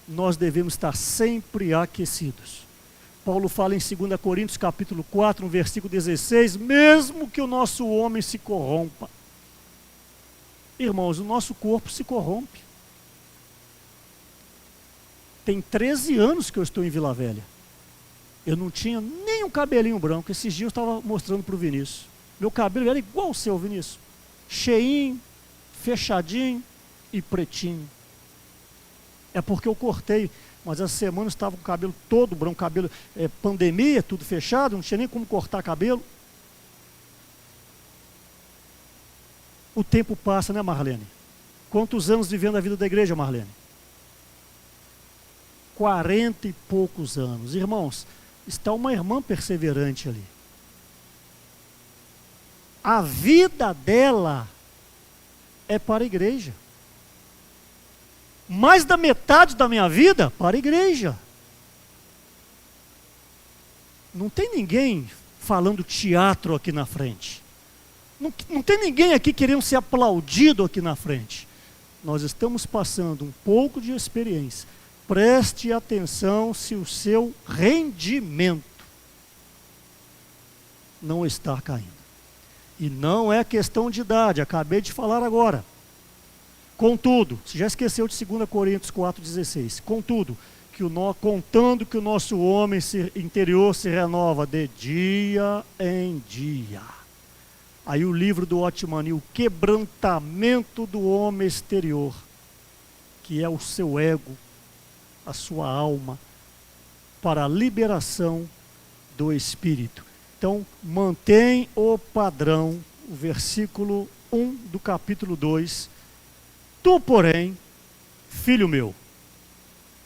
nós devemos estar sempre aquecidos. Paulo fala em 2 Coríntios capítulo 4, no versículo 16, mesmo que o nosso homem se corrompa. Irmãos, o nosso corpo se corrompe. Tem 13 anos que eu estou em Vila Velha. Eu não tinha nem um cabelinho branco. Esses dias eu estava mostrando para o Vinícius. Meu cabelo era igual o seu, Vinícius. Cheinho, fechadinho e pretinho. É porque eu cortei, mas essa semana eu estava com o cabelo todo branco, cabelo, pandemia, tudo fechado, não tinha nem como cortar cabelo. O tempo passa, né, Marlene? Quantos anos vivendo a vida da igreja, Marlene? 40 e poucos anos. Irmãos, está uma irmã perseverante ali. A vida dela é para a igreja. Mais da metade da minha vida para a igreja. Não tem ninguém falando teatro aqui na frente. Não tem ninguém aqui querendo ser aplaudido aqui na frente. Nós estamos passando um pouco de experiência. Preste atenção se o seu rendimento não está caindo. E não é questão de idade, acabei de falar agora. Contudo, você já esqueceu de 2 Coríntios 4,16. Contudo, contando que o nosso homem interior se renova de dia em dia. Aí o livro do Otmani, o quebrantamento do homem exterior, que é o seu ego, a sua alma, para a liberação do espírito. Então, mantém o padrão, o versículo 1 do capítulo 2. Tu, porém, filho meu,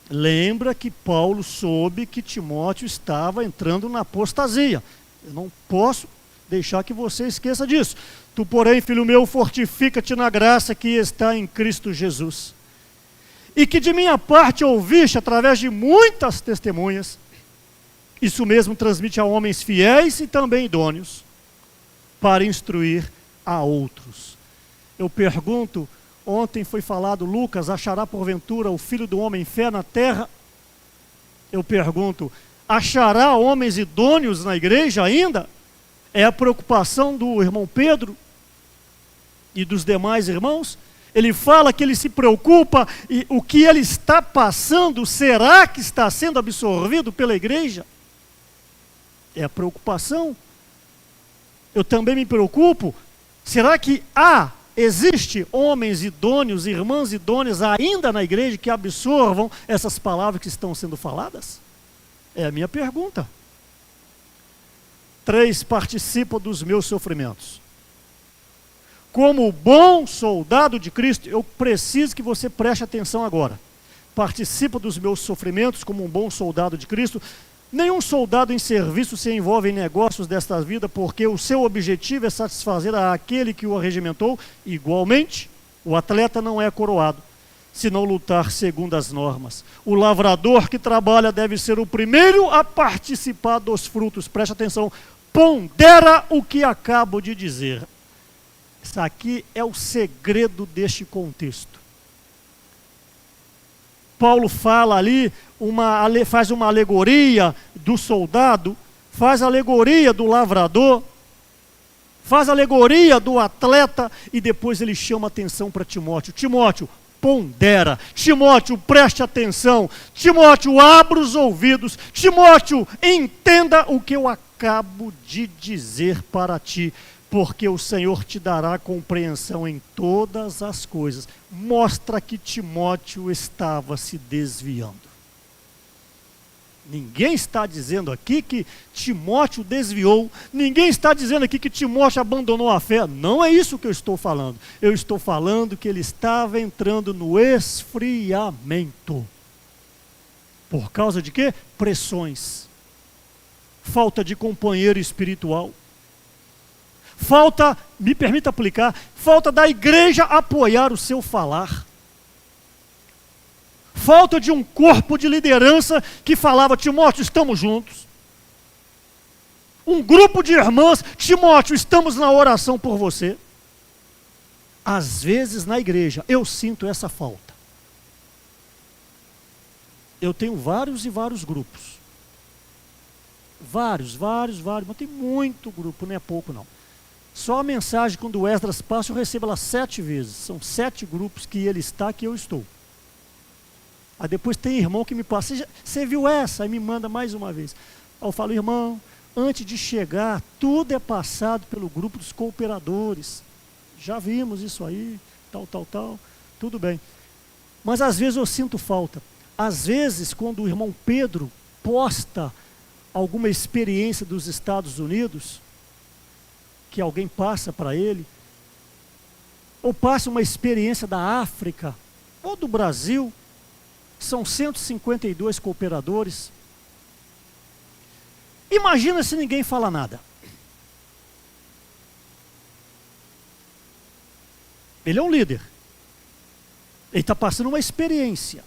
lembra que Paulo soube que Timóteo estava entrando na apostasia. Eu não posso deixar que você esqueça disso. Tu, porém, filho meu, fortifica-te na graça que está em Cristo Jesus. E que de minha parte ouviste através de muitas testemunhas, isso mesmo transmite a homens fiéis e também idôneos, para instruir a outros. Eu pergunto, ontem foi falado, Lucas, achará porventura o Filho do Homem fé na terra? Eu pergunto, achará homens idôneos na igreja ainda? É a preocupação do irmão Pedro e dos demais irmãos? ele fala que ele se preocupa e o que ele está passando, será que está sendo absorvido pela igreja? É a preocupação. Eu também me preocupo, será que existe homens idôneos, irmãs idôneas ainda na igreja que absorvam essas palavras que estão sendo faladas? É a minha pergunta. 3, participa dos meus sofrimentos. Como bom soldado de Cristo, eu preciso que você preste atenção agora. Participa dos meus sofrimentos como um bom soldado de Cristo. Nenhum soldado em serviço se envolve em negócios desta vida, porque o seu objetivo é satisfazer aquele que o arregimentou. Igualmente, o atleta não é coroado, senão lutar segundo as normas. O lavrador que trabalha deve ser o primeiro a participar dos frutos. Preste atenção, pondera o que acabo de dizer. Isso aqui é o segredo deste contexto. Paulo fala ali, faz uma alegoria do soldado, faz alegoria do lavrador, faz alegoria do atleta e depois ele chama atenção para Timóteo. Timóteo, pondera. Timóteo, preste atenção. Timóteo, abra os ouvidos. Timóteo, entenda o que eu acabo de dizer para ti, porque o Senhor te dará compreensão em todas as coisas. Mostra que Timóteo estava se desviando. Ninguém está dizendo aqui que Timóteo desviou, ninguém está dizendo aqui que Timóteo abandonou a fé. Não é isso que eu estou falando. Eu estou falando que ele estava entrando no esfriamento. Por causa de quê? Pressões. Falta de companheiro espiritual. Falta, me permita aplicar, falta da igreja apoiar o seu falar. Falta de um corpo de liderança que falava, Timóteo, estamos juntos. Um grupo de irmãs, Timóteo, estamos na oração por você. Às vezes na igreja eu sinto essa falta. Eu tenho vários e vários grupos. Vários, mas tem muito grupo, não é pouco não. Só a mensagem, quando o Esdras passa, eu recebo ela 7 vezes. São 7 grupos que ele está, que eu estou. Aí depois tem irmão que me passa, você viu essa? Aí me manda mais uma vez. Aí eu falo, irmão, antes de chegar, tudo é passado pelo grupo dos cooperadores. Já vimos isso aí, tal, tudo bem. Mas às vezes eu sinto falta. Às vezes, quando o irmão Pedro posta alguma experiência dos Estados Unidos, que alguém passa para ele, ou passa uma experiência da África, ou do Brasil, são 152 cooperadores. Imagina se ninguém fala nada. Ele é um líder. Ele está passando uma experiência.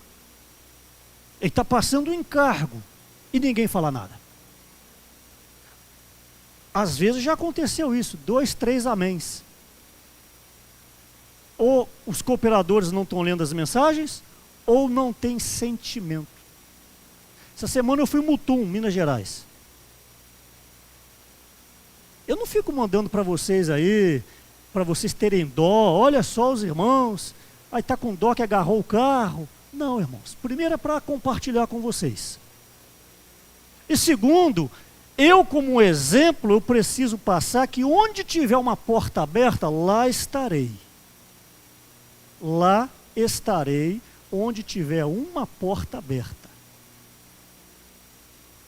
Ele está passando um encargo. E ninguém fala nada. Às vezes já aconteceu isso, 2, 3 améns. Ou os cooperadores não estão lendo as mensagens, ou não tem sentimento. Essa semana eu fui em Mutum, Minas Gerais. Eu não fico mandando para vocês aí, para vocês terem dó, olha só os irmãos, aí está com dó que agarrou o carro. Não, irmãos, primeiro é para compartilhar com vocês. E segundo, eu como exemplo, eu preciso passar que onde tiver uma porta aberta, lá estarei. Lá estarei onde tiver uma porta aberta.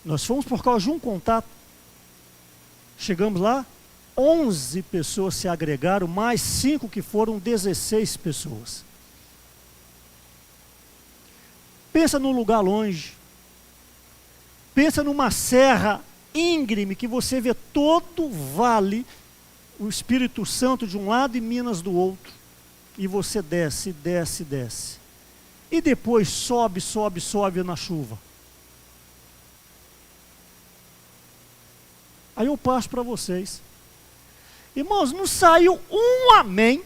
Nós fomos por causa de um contato. Chegamos lá, 11 pessoas se agregaram, mais 5 que foram 16 pessoas. Pensa num lugar longe. Pensa numa serra íngreme que você vê todo o vale, o Espírito Santo de um lado e Minas do outro. E você desce. E depois sobe na chuva. Aí eu passo para vocês. Irmãos, não saiu um amém.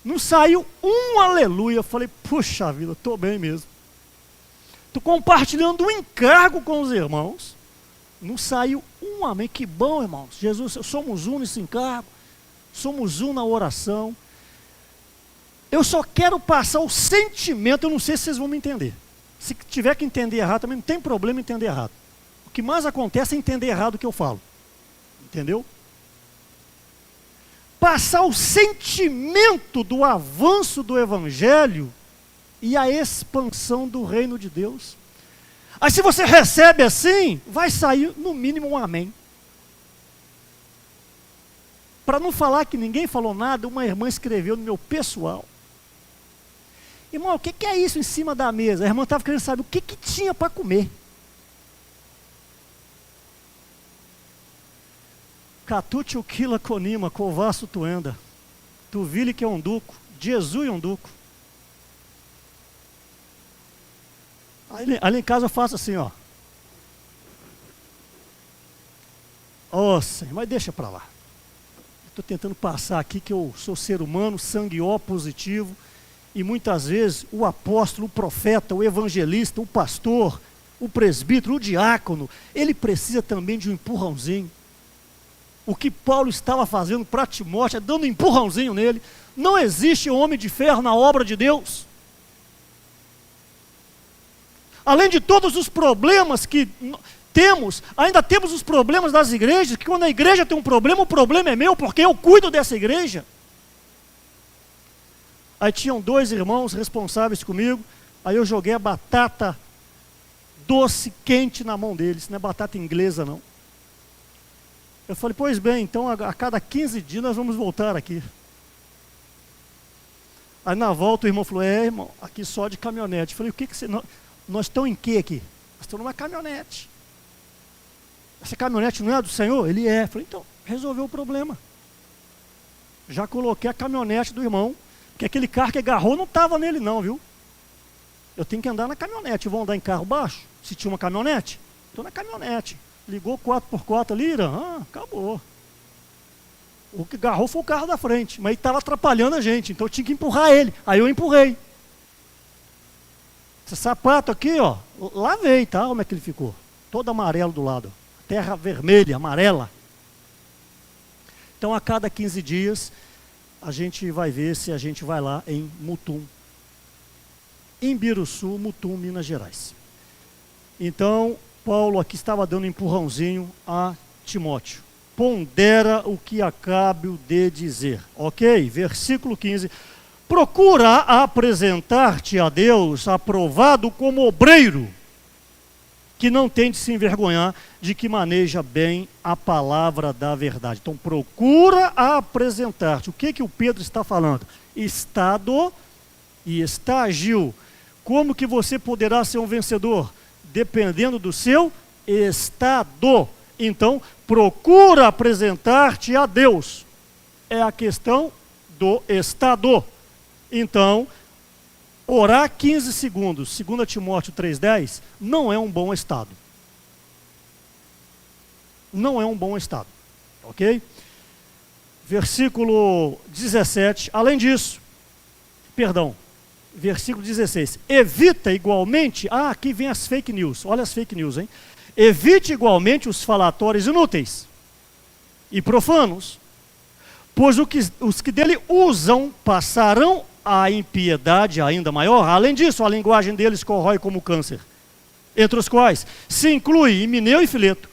Não saiu um aleluia. Eu falei, puxa vida, estou bem mesmo. Estou compartilhando um encargo com os irmãos. Não saiu um amém. Que bom, irmãos. Jesus, somos um nesse encargo. Somos um na oração. Eu só quero passar o sentimento, eu não sei se vocês vão me entender. Se tiver que entender errado, também não tem problema entender errado. O que mais acontece é entender errado o que eu falo. Entendeu? Passar o sentimento do avanço do Evangelho e a expansão do reino de Deus. Aí se você recebe assim, vai sair no mínimo um amém. Para não falar que ninguém falou nada, uma irmã escreveu no meu pessoal: irmão, o que é isso em cima da mesa? A irmã estava querendo saber o que tinha para comer. Catute o quila conima, covaço tuenda, tuvile que é um duco, Jesus é um duco. Ali em casa eu faço assim, ó. Nossa, mas deixa para lá. Estou tentando passar aqui que eu sou ser humano, sangue O positivo, e muitas vezes o apóstolo, o profeta, o evangelista, o pastor, o presbítero, o diácono, ele precisa também de um empurrãozinho. O que Paulo estava fazendo para Timóteo é dando um empurrãozinho nele. Não existe homem de ferro na obra de Deus. Além de todos os problemas que temos, ainda temos os problemas das igrejas, que quando a igreja tem um problema, o problema é meu, porque eu cuido dessa igreja. Aí tinham 2 irmãos responsáveis comigo, aí eu joguei a batata doce, quente na mão deles, não é batata inglesa não. Eu falei, pois bem, então a cada 15 dias nós vamos voltar aqui. Aí na volta o irmão falou, irmão, aqui só de caminhonete. Eu falei, o que você... Nós estamos em que aqui? Nós estamos numa caminhonete. Essa caminhonete não é do Senhor? Ele é. Eu falei, então, resolveu o problema. Já coloquei a caminhonete do irmão, porque aquele carro que agarrou não estava nele não, viu? Eu tenho que andar na caminhonete. Vou andar em carro baixo? Se tinha uma caminhonete? Estou na caminhonete. Ligou 4x4 ali, Irã, acabou. O que agarrou foi o carro da frente, mas ele estava atrapalhando a gente, então eu tinha que empurrar ele. Aí eu empurrei. Esse sapato aqui, ó, lavei, tá? Como é que ele ficou? Todo amarelo do lado. Terra vermelha, amarela. Então a cada 15 dias a gente vai ver se a gente vai lá em Mutum. Em Biruçu, Mutum, Minas Gerais. Então, Paulo aqui estava dando um empurrãozinho a Timóteo. Pondera o que acabo de dizer. Ok? Versículo 15. Procura apresentar-te a Deus aprovado como obreiro, que não tem de se envergonhar, de que maneja bem a palavra da verdade. Então, procura apresentar-te. O que o Pedro está falando? Estado e estágio. Como que você poderá ser um vencedor? Dependendo do seu estado. Então, procura apresentar-te a Deus. É a questão do estado. Então, orar 15 segundos, 2 Timóteo 3,10, não é um bom estado. Não é um bom estado. Ok? Versículo 17, além disso, versículo 16, evita igualmente, aqui vem as fake news, olha as fake news, hein? Evite igualmente os falatórios inúteis e profanos, pois os que dele usam passarão a impiedade ainda maior. Além disso, a linguagem deles corrói como câncer, entre os quais se inclui Himeneu e Fileto.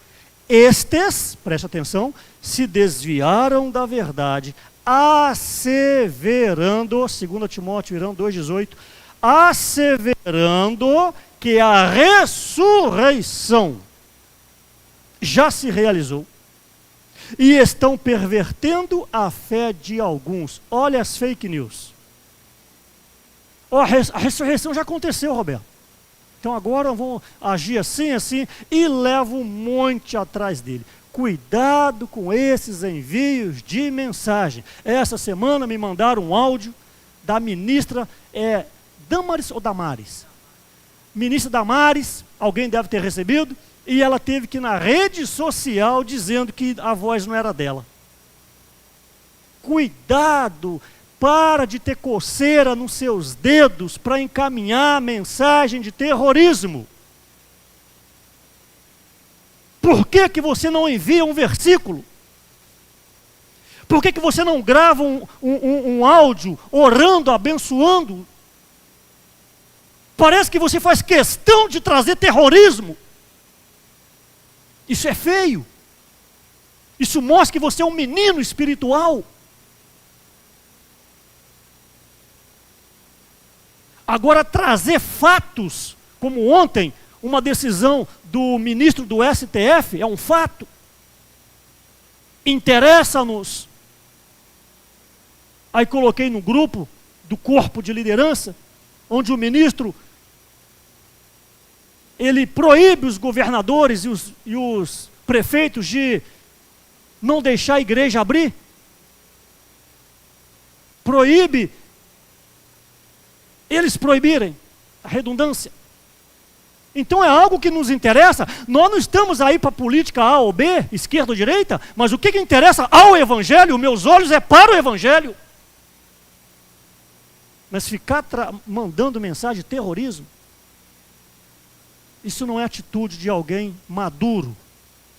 Estes, preste atenção, se desviaram da verdade, asseverando, 2 Timóteo 2,18, asseverando que a ressurreição já se realizou, e estão pervertendo a fé de alguns. Olha as fake news. A ressurreição já aconteceu, Roberto. Então agora vão agir assim, e leva um monte atrás dele. Cuidado com esses envios de mensagem. Essa semana me mandaram um áudio da ministra, Damares ou Damares? Ministra Damares, alguém deve ter recebido, e ela teve que ir na rede social dizendo que a voz não era dela. Cuidado, para de ter coceira nos seus dedos para encaminhar a mensagem de terrorismo. Por que você não envia um versículo? Por que você não grava um áudio orando, abençoando? Parece que você faz questão de trazer terrorismo. Isso é feio. Isso mostra que você é um menino espiritual. Agora, trazer fatos, como ontem, uma decisão do ministro do STF, é um fato. Interessa-nos. Aí coloquei no grupo do corpo de liderança, onde o ministro, ele proíbe os governadores e os prefeitos de não deixar a igreja abrir. Proíbe eles proibirem a redundância. Então é algo que nos interessa. Nós não estamos aí para política A ou B, esquerda ou direita, mas o que interessa ao Evangelho, meus olhos é para o Evangelho. Mas ficar mandando mensagem de terrorismo, isso não é atitude de alguém maduro,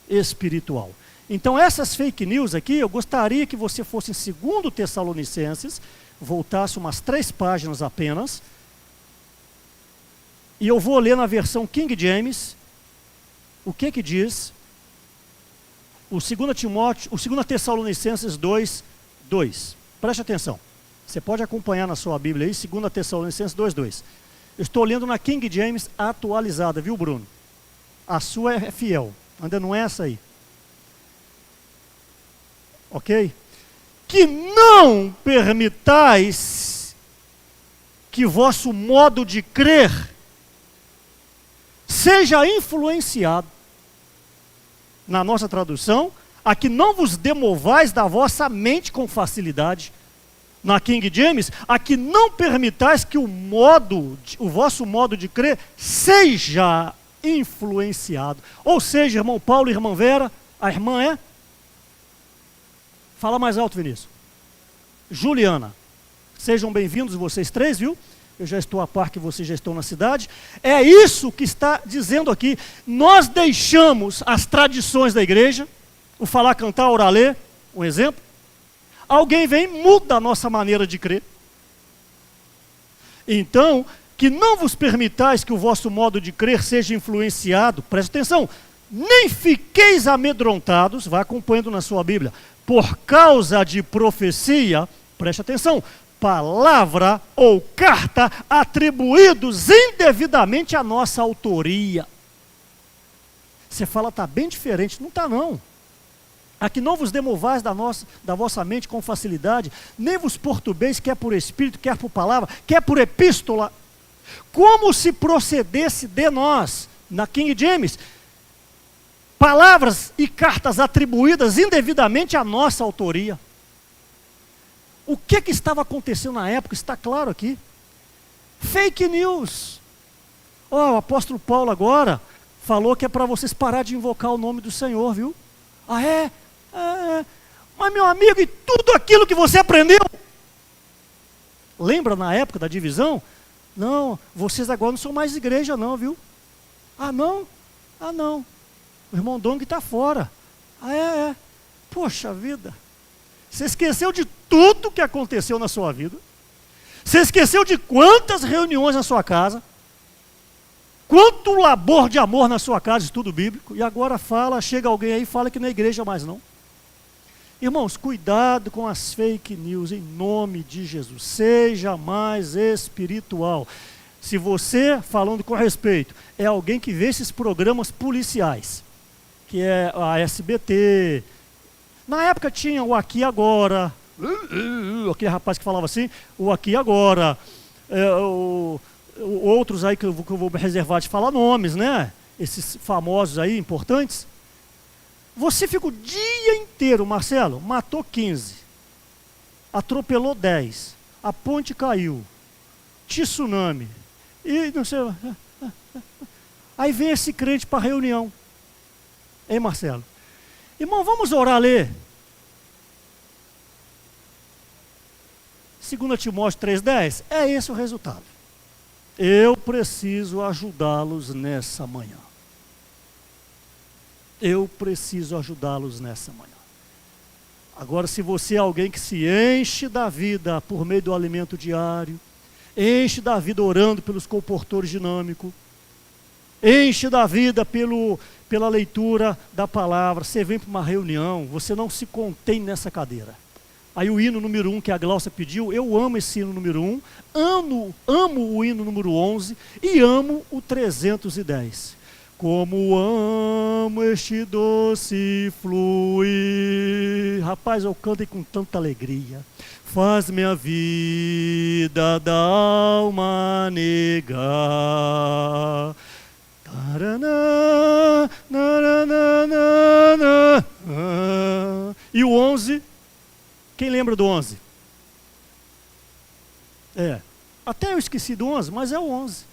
espiritual. Então essas fake news aqui, eu gostaria que você fosse em 2 Tessalonicenses, voltasse umas 3 páginas apenas, e eu vou ler na versão King James, o que diz o 2 Tessalonicenses 2, 2. Preste atenção. Você pode acompanhar na sua Bíblia aí, 2 Tessalonicenses 2, 2. Eu estou lendo na King James atualizada, viu, Bruno? A sua é fiel, ainda não é essa aí. Ok? Que não permitais que vosso modo de crer seja influenciado. Na nossa tradução, a que não vos demovais da vossa mente com facilidade. Na King James, a que não permitais que o vosso modo de crer seja influenciado. Ou seja, irmão Paulo e irmã Vera, a irmã é? Fala mais alto, Vinícius. Juliana. Sejam bem-vindos vocês 3, viu? Eu já estou a par que vocês já estão na cidade. É isso que está dizendo aqui. Nós deixamos as tradições da igreja, o falar, cantar, orar, ler, um exemplo. Alguém vem e muda a nossa maneira de crer. Então, que não vos permitais que o vosso modo de crer seja influenciado, preste atenção, nem fiqueis amedrontados, vai acompanhando na sua Bíblia, por causa de profecia, preste atenção, palavra ou carta atribuídos indevidamente à nossa autoria. Você fala, está bem diferente. Não está não. A que não vos demovais da vossa mente com facilidade, nem vos perturbeis, quer por espírito, quer por palavra, quer por epístola, como se procedesse de nós, na King James, palavras e cartas atribuídas indevidamente à nossa autoria. O que estava acontecendo na época está claro aqui. Fake news. O apóstolo Paulo agora falou que é para vocês parar de invocar o nome do Senhor, viu? Ah, é? Mas meu amigo, e tudo aquilo que você aprendeu? Lembra na época da divisão? Não, vocês agora não são mais igreja não, viu? Ah, não? Ah, não. O irmão Dong está fora. Ah, é. Poxa vida. Você esqueceu de tudo que aconteceu na sua vida. Você esqueceu de quantas reuniões na sua casa. Quanto labor de amor na sua casa, estudo bíblico. E agora chega alguém aí e fala que não é igreja mais não. Irmãos, cuidado com as fake news em nome de Jesus. Seja mais espiritual. Se você, falando com respeito, é alguém que vê esses programas policiais, que é a SBT. Na época tinha o Aqui Agora, aquele rapaz que falava assim, o Aqui Agora, outros aí que eu vou me reservar de falar nomes, né? Esses famosos aí, importantes. Você fica o dia inteiro, Marcelo, matou 15, atropelou 10, a ponte caiu, tsunami, e não sei. Aí vem esse crente para a reunião. Hein, Marcelo? Irmão, vamos orar, ler 2 Timóteo 3,10. É esse o resultado. Eu preciso ajudá-los nessa manhã. Eu preciso ajudá-los nessa manhã. Agora, se você é alguém que se enche da vida por meio do alimento diário, enche da vida orando pelos comportores dinâmicos, enche da vida pela leitura da palavra, você vem para uma reunião, você não se contém nessa cadeira. Aí o hino número 1 que a Glaucia pediu, eu amo esse hino número 1, amo o hino número 11 e amo o 310. Como amo este doce fluir. Rapaz, eu canto com tanta alegria. Faz minha vida da alma negar. Taraná, naraná, e o 11, quem lembra do 11? Até eu esqueci do 11, mas é o 11.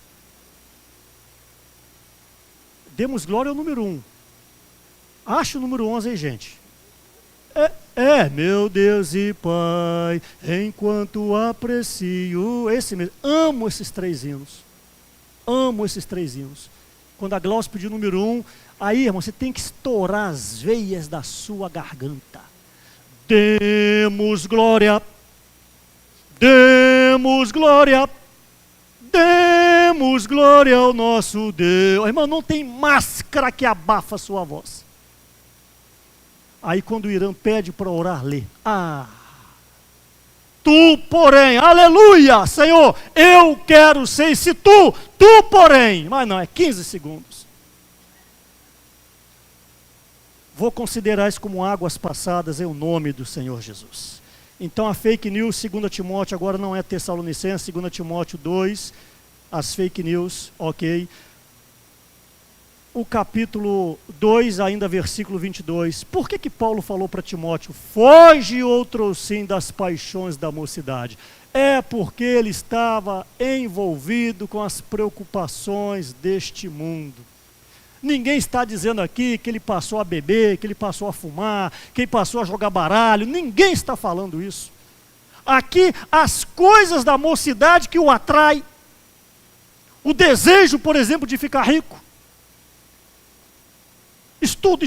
Demos glória ao número 1. Acha o número 11 aí, gente. Meu Deus e Pai, enquanto aprecio, esse mesmo, amo esses 3 hinos. Amo esses 3 hinos. Quando a Glaucia pediu o número 1, aí, irmão, você tem que estourar as veias da sua garganta. Demos glória, demos glória, demos glória ao nosso Deus. Irmão, não tem máscara que abafa a sua voz. Aí quando o Irã pede para orar, lê. Tu, porém, aleluia, Senhor, eu quero ser, se tu, porém, mas não, é 15 segundos. Vou considerar isso como águas passadas em o nome do Senhor Jesus. Então a fake news, 2 Timóteo, agora não é Tessalonicenses, 2 Timóteo 2, as fake news, ok. O capítulo 2, ainda versículo 22. Por que Paulo falou para Timóteo, foge outrossim das paixões da mocidade? É porque ele estava envolvido com as preocupações deste mundo. Ninguém está dizendo aqui que ele passou a beber, que ele passou a fumar, que ele passou a jogar baralho. Ninguém está falando isso. Aqui, as coisas da mocidade que o atrai. O desejo, por exemplo, de ficar rico. Estudo.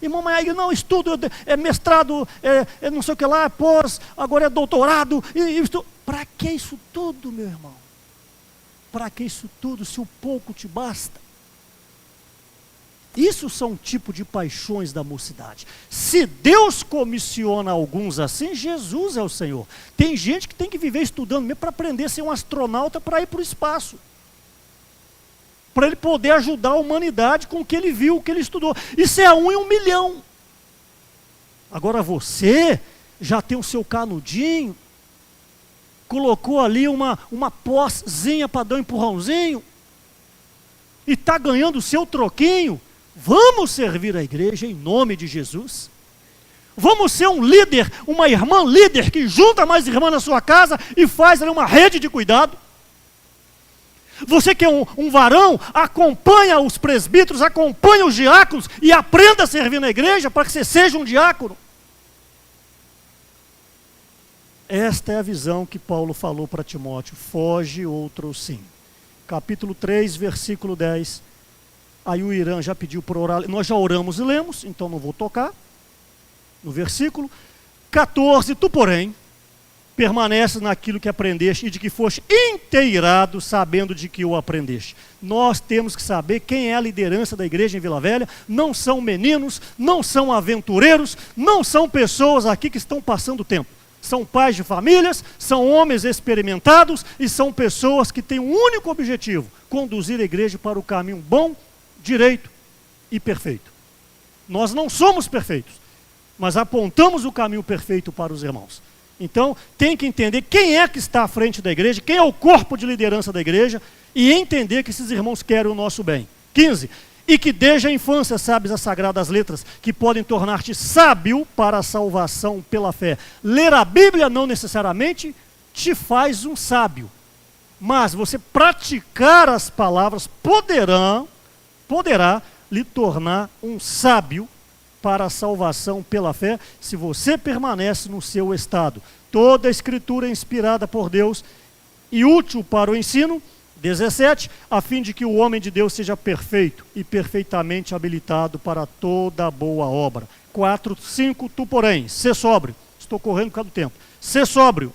Irmão, mas aí não, estudo, é mestrado, é não sei o que lá, pós, agora é doutorado. Para que isso tudo, meu irmão? Para que isso tudo, se o pouco te basta? Isso são um tipo de paixões da mocidade. Se Deus comissiona alguns assim, Jesus é o Senhor. Tem gente que tem que viver estudando mesmo para aprender a ser um astronauta para ir para o espaço. Para ele poder ajudar a humanidade com o que ele viu, o que ele estudou. Isso é 1 em 1 milhão. Agora você já tem o seu canudinho, colocou ali uma pószinha para dar um empurrãozinho, e está ganhando o seu troquinho. Vamos servir a igreja em nome de Jesus. Vamos ser um líder, uma irmã líder, que junta mais irmãs na sua casa e faz ali uma rede de cuidado. Você que é um varão, acompanha os presbíteros, acompanha os diáconos e aprenda a servir na igreja para que você seja um diácono. Esta é a visão que Paulo falou para Timóteo, foge outrossim. Capítulo 3, versículo 10. Aí o Irã já pediu para orar, nós já oramos e lemos, então não vou tocar. No versículo 14, tu porém, permaneces naquilo que aprendeste e de que foste inteirado, sabendo de que o aprendeste. Nós temos que saber quem é a liderança da igreja em Vila Velha. Não são meninos, não são aventureiros, não são pessoas aqui que estão passando tempo. São pais de famílias, são homens experimentados e são pessoas que têm um único objetivo: conduzir a igreja para o caminho bom, direito e perfeito. Nós não somos perfeitos, mas apontamos o caminho perfeito para os irmãos. Então, tem que entender quem é que está à frente da igreja, quem é o corpo de liderança da igreja, e entender que esses irmãos querem o nosso bem. 15. E que desde a infância sabes as sagradas letras, que podem tornar-te sábio para a salvação pela fé. Ler a Bíblia não necessariamente te faz um sábio, mas você praticar as palavras poderá lhe tornar um sábio para a salvação pela fé, se você permanece no seu estado. Toda a escritura é inspirada por Deus e útil para o ensino, 17, a fim de que o homem de Deus seja perfeito e perfeitamente habilitado para toda boa obra. 4, 5, tu porém, sê sóbrio. Estou correndo por causa do tempo. Sê sóbrio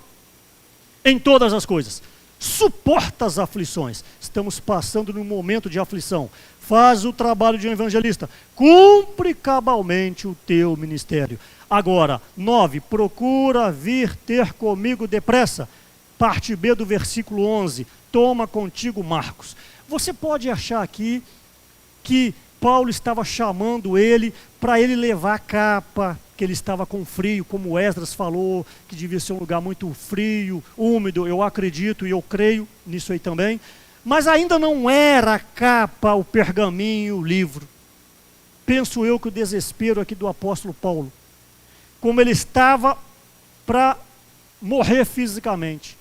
em todas as coisas. Suporta as aflições. Estamos passando num momento de aflição. Faz o trabalho de um evangelista. Cumpre cabalmente o teu ministério. Agora, 9, procura vir ter comigo depressa. Parte B do versículo 11. Toma contigo Marcos. Você pode achar aqui que Paulo estava chamando ele para ele levar a capa, que ele estava com frio, como Esdras falou, que devia ser um lugar muito frio, úmido. Eu acredito e eu creio nisso aí também. Mas ainda não era a capa, o pergaminho, o livro. Penso eu que o desespero aqui do apóstolo Paulo, como ele estava para morrer fisicamente,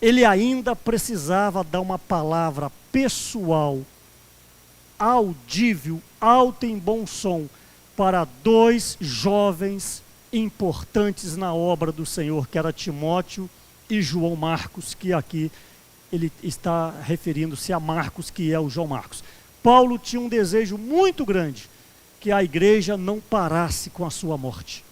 ele ainda precisava dar uma palavra pessoal, audível, alta em bom som, para 2 jovens importantes na obra do Senhor, que era Timóteo e João Marcos, que aqui ele está referindo-se a Marcos, que é o João Marcos. Paulo tinha um desejo muito grande, que a igreja não parasse com a sua morte.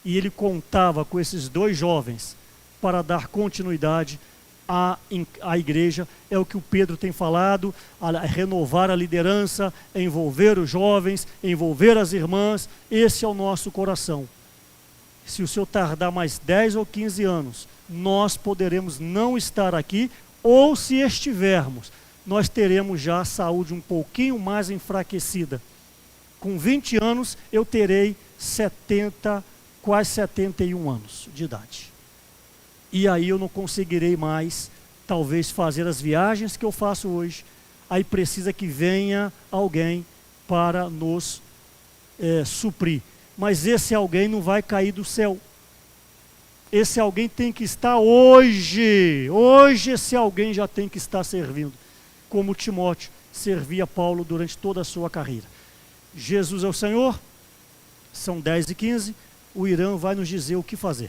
E ele contava com esses 2 jovens para dar continuidade à igreja. É o que o Pedro tem falado, a renovar a liderança, envolver os jovens, envolver as irmãs. Esse é o nosso coração. Se o Senhor tardar mais 10 ou 15 anos, nós poderemos não estar aqui, ou se estivermos, nós teremos já a saúde um pouquinho mais enfraquecida. Com 20 anos, eu terei 70, quase 71 anos de idade. E aí eu não conseguirei mais, talvez, fazer as viagens que eu faço hoje. Aí precisa que venha alguém para nos suprir. Mas esse alguém não vai cair do céu. Esse alguém tem que estar hoje. Hoje esse alguém já tem que estar servindo. Como Timóteo servia Paulo durante toda a sua carreira. Jesus é o Senhor. São 10h15. O Irã vai nos dizer o que fazer.